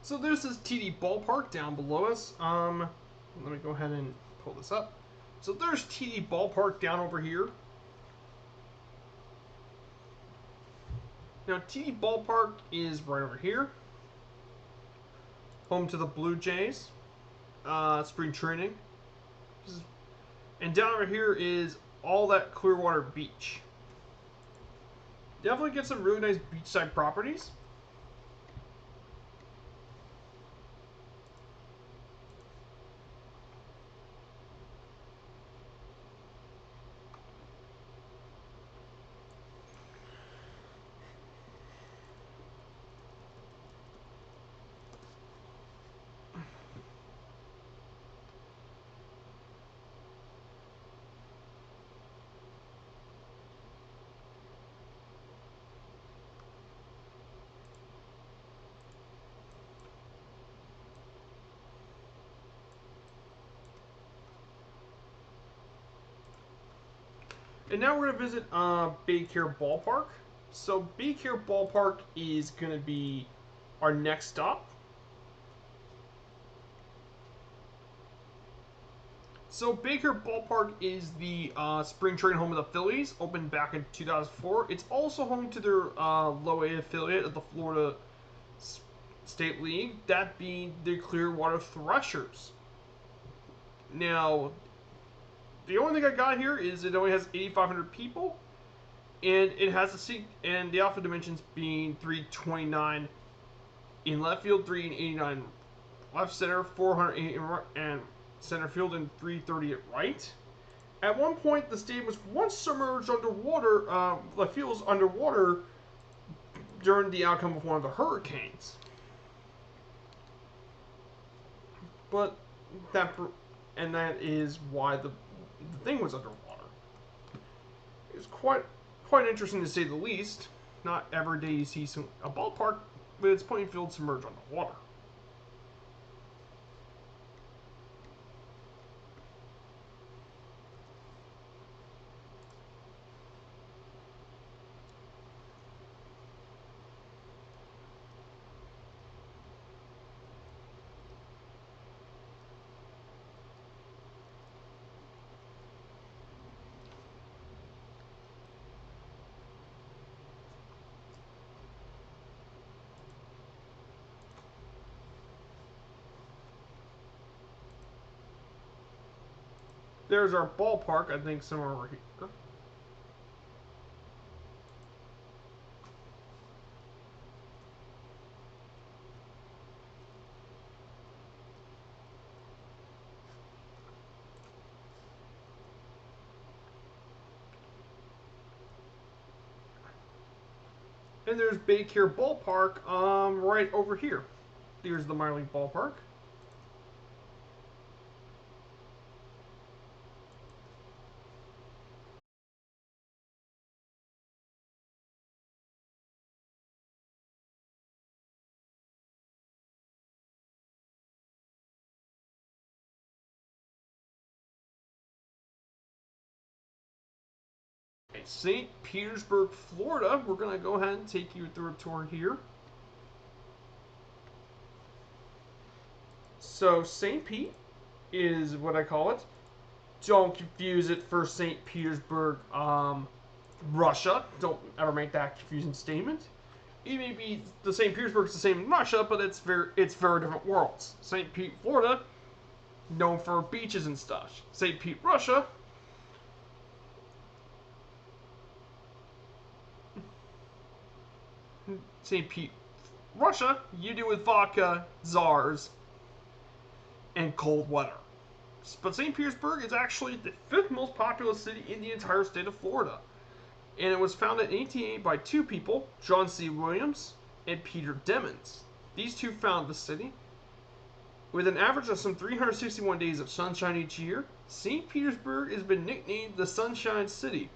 So there's this TD Ballpark down below us. Let me go ahead and pull this up. So there's TD Ballpark down over here. Now TD Ballpark is right over here. Home to the Blue Jays. Spring training. And down over here is all that Clearwater Beach. Definitely get some really nice beachside properties. And now we're going to visit Baycare Ballpark. So Baycare Ballpark is going to be our next stop. So Baycare Ballpark is the spring training home of the Phillies, opened back in 2004. It's also home to their low A affiliate of the Florida State League, that being the Clearwater Threshers. Now, the only thing I got here is it only has 8,500 people, and it has a seat, and the alpha dimensions being 329 in left field, 389 left center, 408 in right, and center field, and 330 at right. At one point, the stadium was once submerged underwater. The field was underwater during the outcome of one of the hurricanes. But that is why the thing was underwater. It was quite interesting to say the least. Not every day you see a ballpark with its playing field submerged underwater. There's our ballpark, I think, somewhere over here. And there's Baycare Ballpark right over here. Here's the minor league ballpark. St. Petersburg, Florida. We're going to go ahead and take you through a tour here. So St. Pete is what I call it. Don't confuse it for St. Petersburg, Russia. Don't ever make that confusing statement. It may be the St. Petersburg's the same in Russia, but it's very different worlds. St. Pete, Florida, known for beaches and stuff. St. Pete, Russia, St. Pete, Russia, you do with vodka, czars, and cold weather. But St. Petersburg is actually the 5th most populous city in the entire state of Florida. And it was founded in 1888 by two people, John C. Williams and Peter Demons. These two founded the city. With an average of some 361 days of sunshine each year, St. Petersburg has been nicknamed the Sunshine City.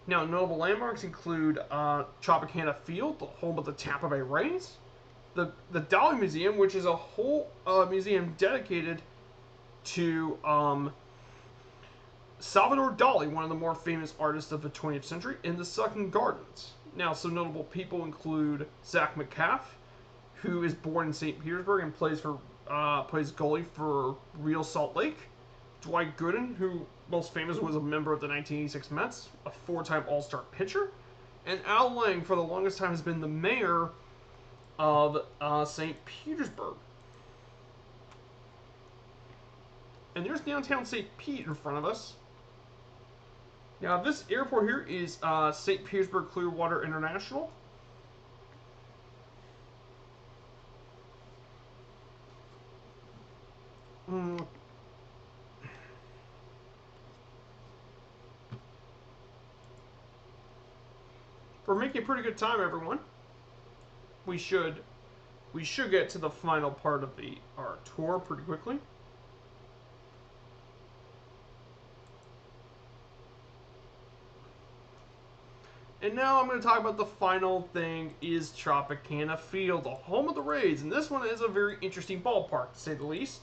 Now, notable landmarks include Tropicana Field, the home of the Tampa Bay Raise, the Dolly Museum, which is a whole museum dedicated to Salvador Dali, one of the more famous artists of the 20th century, and the Sunken Gardens. Now, some notable people include Zach McCaff, who is born in St. Petersburg and plays goalie for Real Salt Lake. Dwight Gooden, who most famous was a member of the 1986 Mets, a four-time All-Star pitcher. And Al Lang, for the longest time, has been the mayor of St. Petersburg. And there's downtown St. Pete in front of us. Now, this airport here is St. Petersburg Clearwater International. We're making a pretty good time, everyone. We should get to the final part of our tour pretty quickly. And now I'm going to talk about the final thing is Tropicana Field, the home of the Rays. And this one is a very interesting ballpark, to say the least.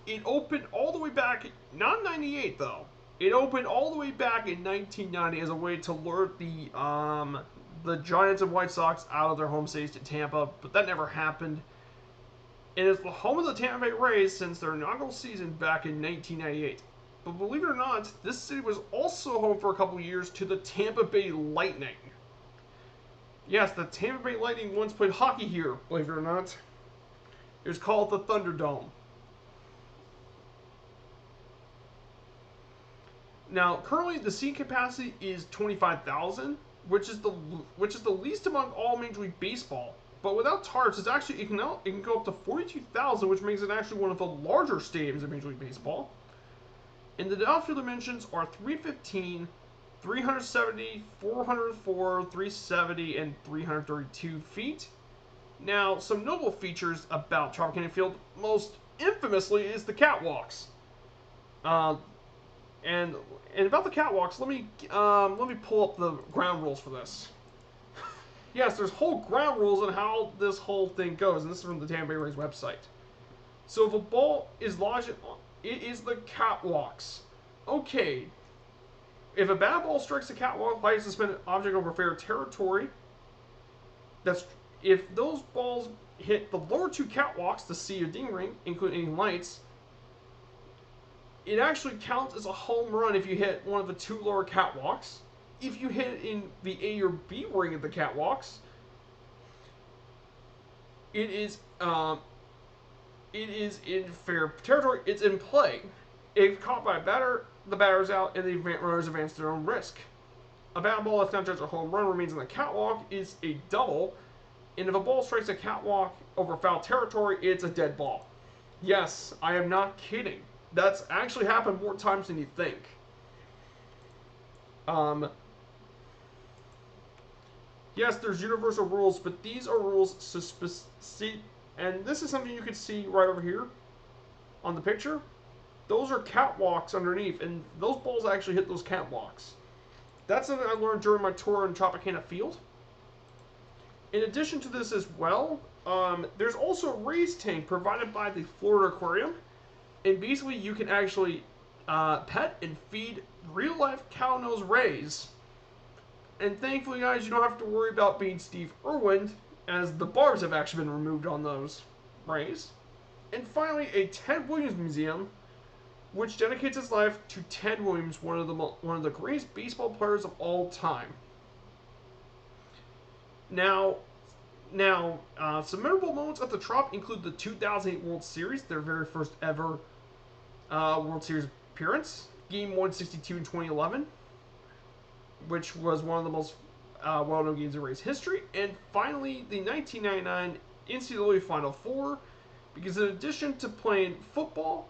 It opened all the way back, not in 98 though. It opened all the way back in 1990 as a way to lure the Giants and White Sox out of their home cities to Tampa, but that never happened. It is the home of the Tampa Bay Rays since their inaugural season back in 1998. But believe it or not, this city was also home for a couple years to the Tampa Bay Lightning. Yes, the Tampa Bay Lightning once played hockey here, believe it or not. It was called the Thunderdome. Now, currently the seat capacity is 25,000, which is the least among all Major League Baseball. But without tarps, it can go up to 42,000, which makes it actually one of the larger stadiums in Major League Baseball. And the outfield dimensions are 315, 370, 404, 370, and 332 feet. Now, some notable features about Tropicana Field, most infamously, is the catwalks. And about the catwalks, let me pull up the ground rules for this. Yes, there's whole ground rules on how this whole thing goes, and this is from the Tampa Bay Raise website. So if a ball is lodged, it is the catwalks. Okay. If a bad ball strikes the catwalk, by a suspended object over fair territory, if those balls hit the lower two catwalks, the C or D ring, including any lights, it actually counts as a home run if you hit one of the two lower catwalks. If you hit it in the A or B ring of the catwalks, it is in fair territory. It's in play. If caught by a batter, the batter's out, and the runners advance their own risk. A bad ball, if not judged a home run, remains in the catwalk, is a double. And if a ball strikes a catwalk over foul territory, it's a dead ball. Yes, I am not kidding. That's actually happened more times than you think. Yes, there's universal rules, but these are rules specific, and this is something you can see right over here on the picture. Those are catwalks underneath, and those balls actually hit those catwalks. That's something I learned during my tour in Tropicana Field. In addition to this as well, there's also a raise tank provided by the Florida Aquarium. And basically, you can actually pet and feed real-life cow-nosed rays. And thankfully, guys, you don't have to worry about being Steve Irwin, as the barbs have actually been removed on those rays. And finally, a Ted Williams Museum, which dedicates its life to Ted Williams, one of the greatest baseball players of all time. Now, some memorable moments at the Trop include the 2008 World Series, their very first ever World Series appearance, Game 162 in 2011, which was one of the most well-known games in Rays history, and finally the 1999 NCAA Final Four, because in addition to playing football,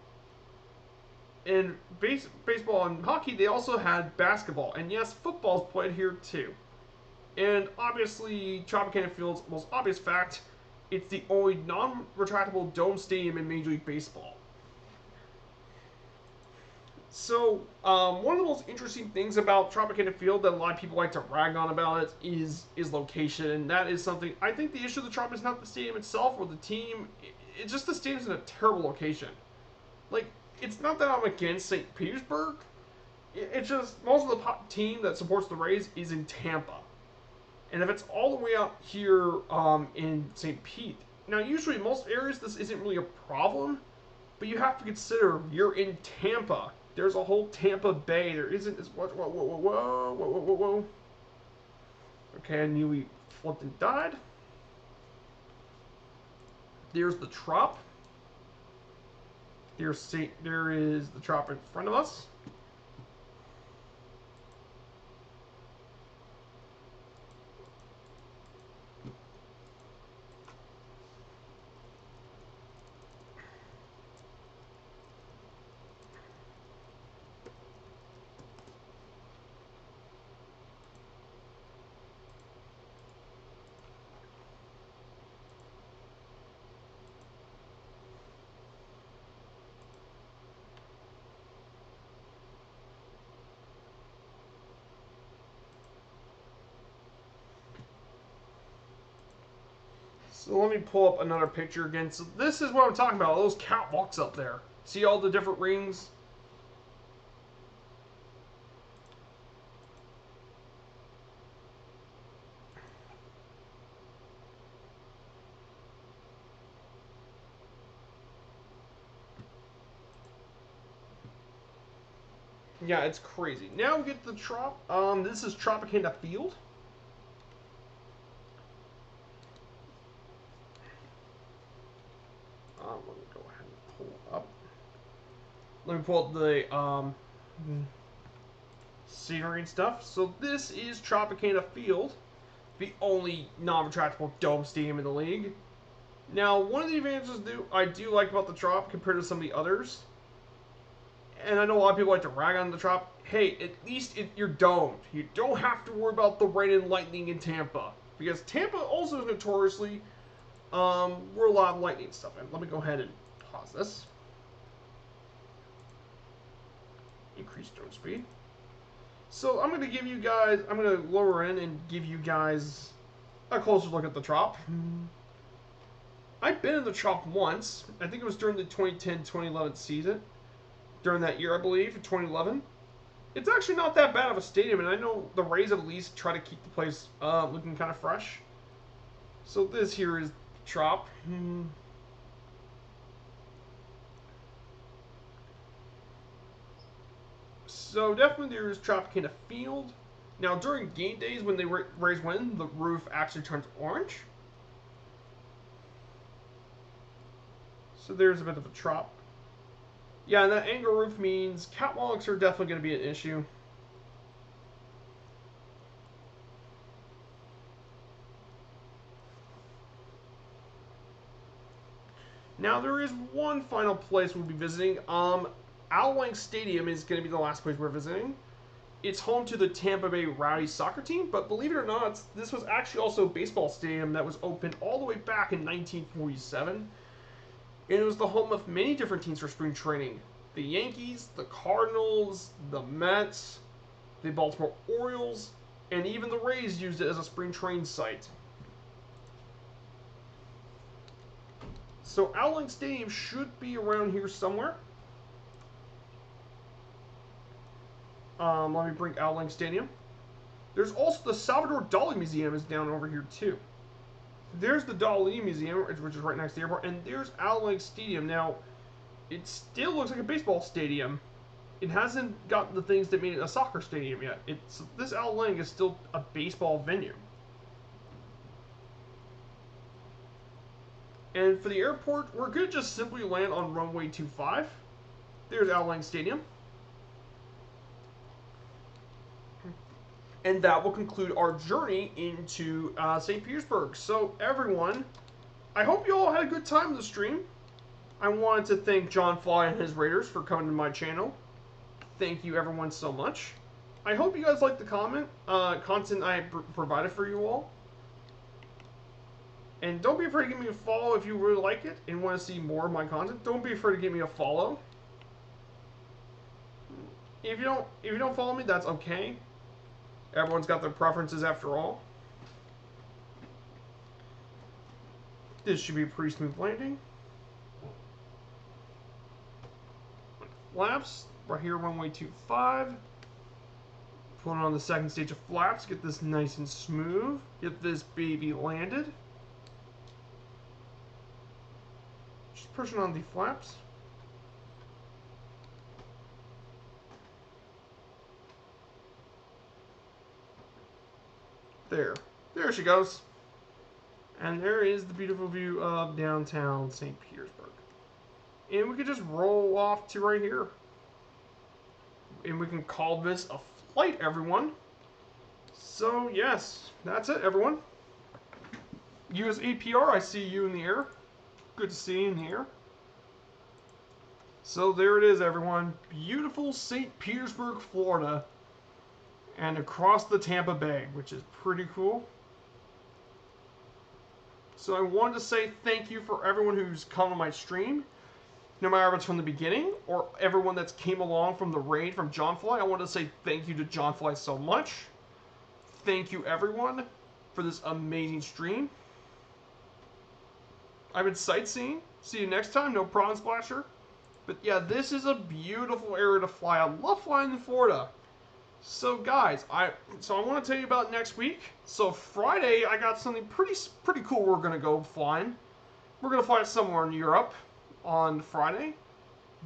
in baseball and hockey, they also had basketball. And yes, football's played here too. And obviously, Tropicana Field's most obvious fact, it's the only non-retractable dome stadium in Major League Baseball. So, one of the most interesting things about Tropicana Field that a lot of people like to rag on about it is location, and that is something. I think the issue of the Trop is not the stadium itself or the team. It's just the stadium's in a terrible location. Like, it's not that I'm against St. Petersburg. It's just most of the team that supports the Rays is in Tampa, and if it's all the way out here in St. Pete, now usually in most areas this isn't really a problem, but you have to consider you're in Tampa. There's a whole Tampa Bay. There isn't as much. Whoa. Okay, I knew we flipped and died. There's the Trop. There is the Trop in front of us. So let me pull up another picture again. So this is what I'm talking about. All those catwalks up there. See all the different rings? Yeah, it's crazy. Now we get to the Trop. This is Tropicana Field. Let me go ahead and pull up. Let me pull up the scenery and stuff. So this is Tropicana Field, the only non-retractable dome stadium in the league. Now, one of the advantages I do like about the Trop compared to some of the others, and I know a lot of people like to rag on the Trop, hey, at least you're domed. You don't have to worry about the rain and lightning in Tampa. Because Tampa also is notoriously where a lot of lightning stuff. And let me go ahead and pause this. Increase drone speed. So I'm going to give you guys, I'm going to lower in and give you guys a closer look at the Trop. I've been in the Trop once. I think it was during the 2010-2011 season. During that year, I believe, in 2011. It's actually not that bad of a stadium, and I know the Rays at least try to keep the place looking kind of fresh. So this here is Trop. So definitely there is Tropicana Field. Now during game days when the Rays win, the roof actually turns orange. So there's a bit of a Trop. Yeah, and that angle roof means catwalks are definitely going to be an issue. Now, there is one final place we'll be visiting. Lang Stadium is going to be the last place we're visiting. It's home to the Tampa Bay Raise soccer team, but believe it or not, this was actually also a baseball stadium that was opened all the way back in 1947. And it was the home of many different teams for spring training. The Yankees, the Cardinals, the Mets, the Baltimore Orioles, and even the Rays used it as a spring training site. So Lang Stadium should be around here somewhere. Let me bring Lang Stadium. There's also the Salvador Dali Museum is down over here too. There's the Dali Museum, which is right next to the airport, and there's Lang Stadium. Now, it still looks like a baseball stadium. It hasn't got the things that made it a soccer stadium yet. This Lang is still a baseball venue. And for the airport, we're going to just simply land on runway 25. There's Lang Stadium. And that will conclude our journey into St. Petersburg. So everyone, I hope you all had a good time in the stream. I wanted to thank John Fly and his Raiders for coming to my channel. Thank you everyone so much. I hope you guys like the content I provided for you all. And don't be afraid to give me a follow if you really like it and want to see more of my content. Don't be afraid to give me a follow. If you don't follow me, that's okay. Everyone's got their preferences after all. This should be a pretty smooth landing. Flaps, right here, runway 25. Put on the second stage of flaps, get this nice and smooth. Get this baby landed. Just pushing on the flaps. There she goes. And there is the beautiful view of downtown St. Petersburg. And we could just roll off to right here. And we can call this a flight, everyone. So, yes, that's it, everyone. US APR, I see you in the air. Good to see you in the air. So, there it is, everyone. Beautiful St. Petersburg, Florida. And across the Tampa Bay, which is pretty cool. So I wanted to say thank you for everyone who's come on my stream, no matter if it's from the beginning or everyone that's came along from the raid from John Fly. I want to say thank you to John Fly so much. Thank you everyone for this amazing stream. I've been sightseeing. See you next time. No Prawn Splasher. But yeah, this is a beautiful area to fly. I love flying in Florida. So guys, I want to tell you about next week. So Friday, I got something pretty cool we're going to go flying. We're going to fly somewhere in Europe on Friday.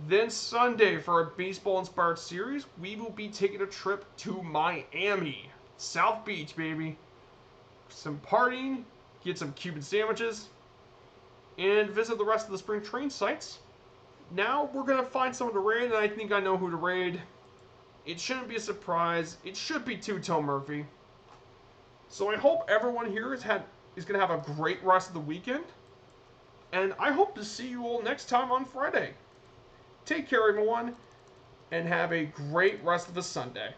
Then Sunday, for our baseball-inspired series, we will be taking a trip to Miami. South Beach, baby. Some partying, get some Cuban sandwiches, and visit the rest of the spring train sites. Now, we're going to find someone to raid, and I think I know who to raid. It shouldn't be a surprise. It should be Two-Toe Murphy. So I hope everyone here is going to have a great rest of the weekend. And I hope to see you all next time on Friday. Take care, everyone, and have a great rest of the Sunday.